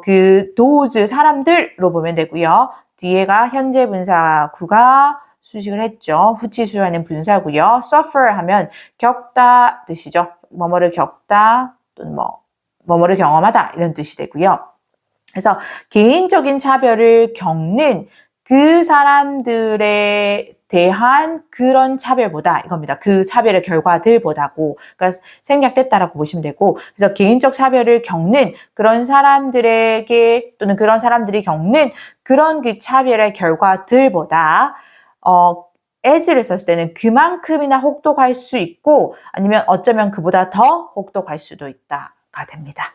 그 those 사람들로 보면 되고요. 뒤에가 현재 분사 구가 수식을 했죠. 후치수라는 분사고요. suffer 하면 겪다 뜻이죠. 뭐뭐를 겪다 또는 뭐뭐를 경험하다 이런 뜻이 되고요. 그래서 개인적인 차별을 겪는 그 사람들에 대한 그런 차별보다 이겁니다. 그 차별의 결과들보다고 그러니까 생략됐다라고 보시면 되고 그래서 개인적 차별을 겪는 그런 사람들에게 또는 그런 사람들이 겪는 그런 그 차별의 결과들보다 as를 썼을 때는 그만큼이나 혹독할 수 있고 아니면 어쩌면 그보다 더 혹독할 수도 있다가 됩니다.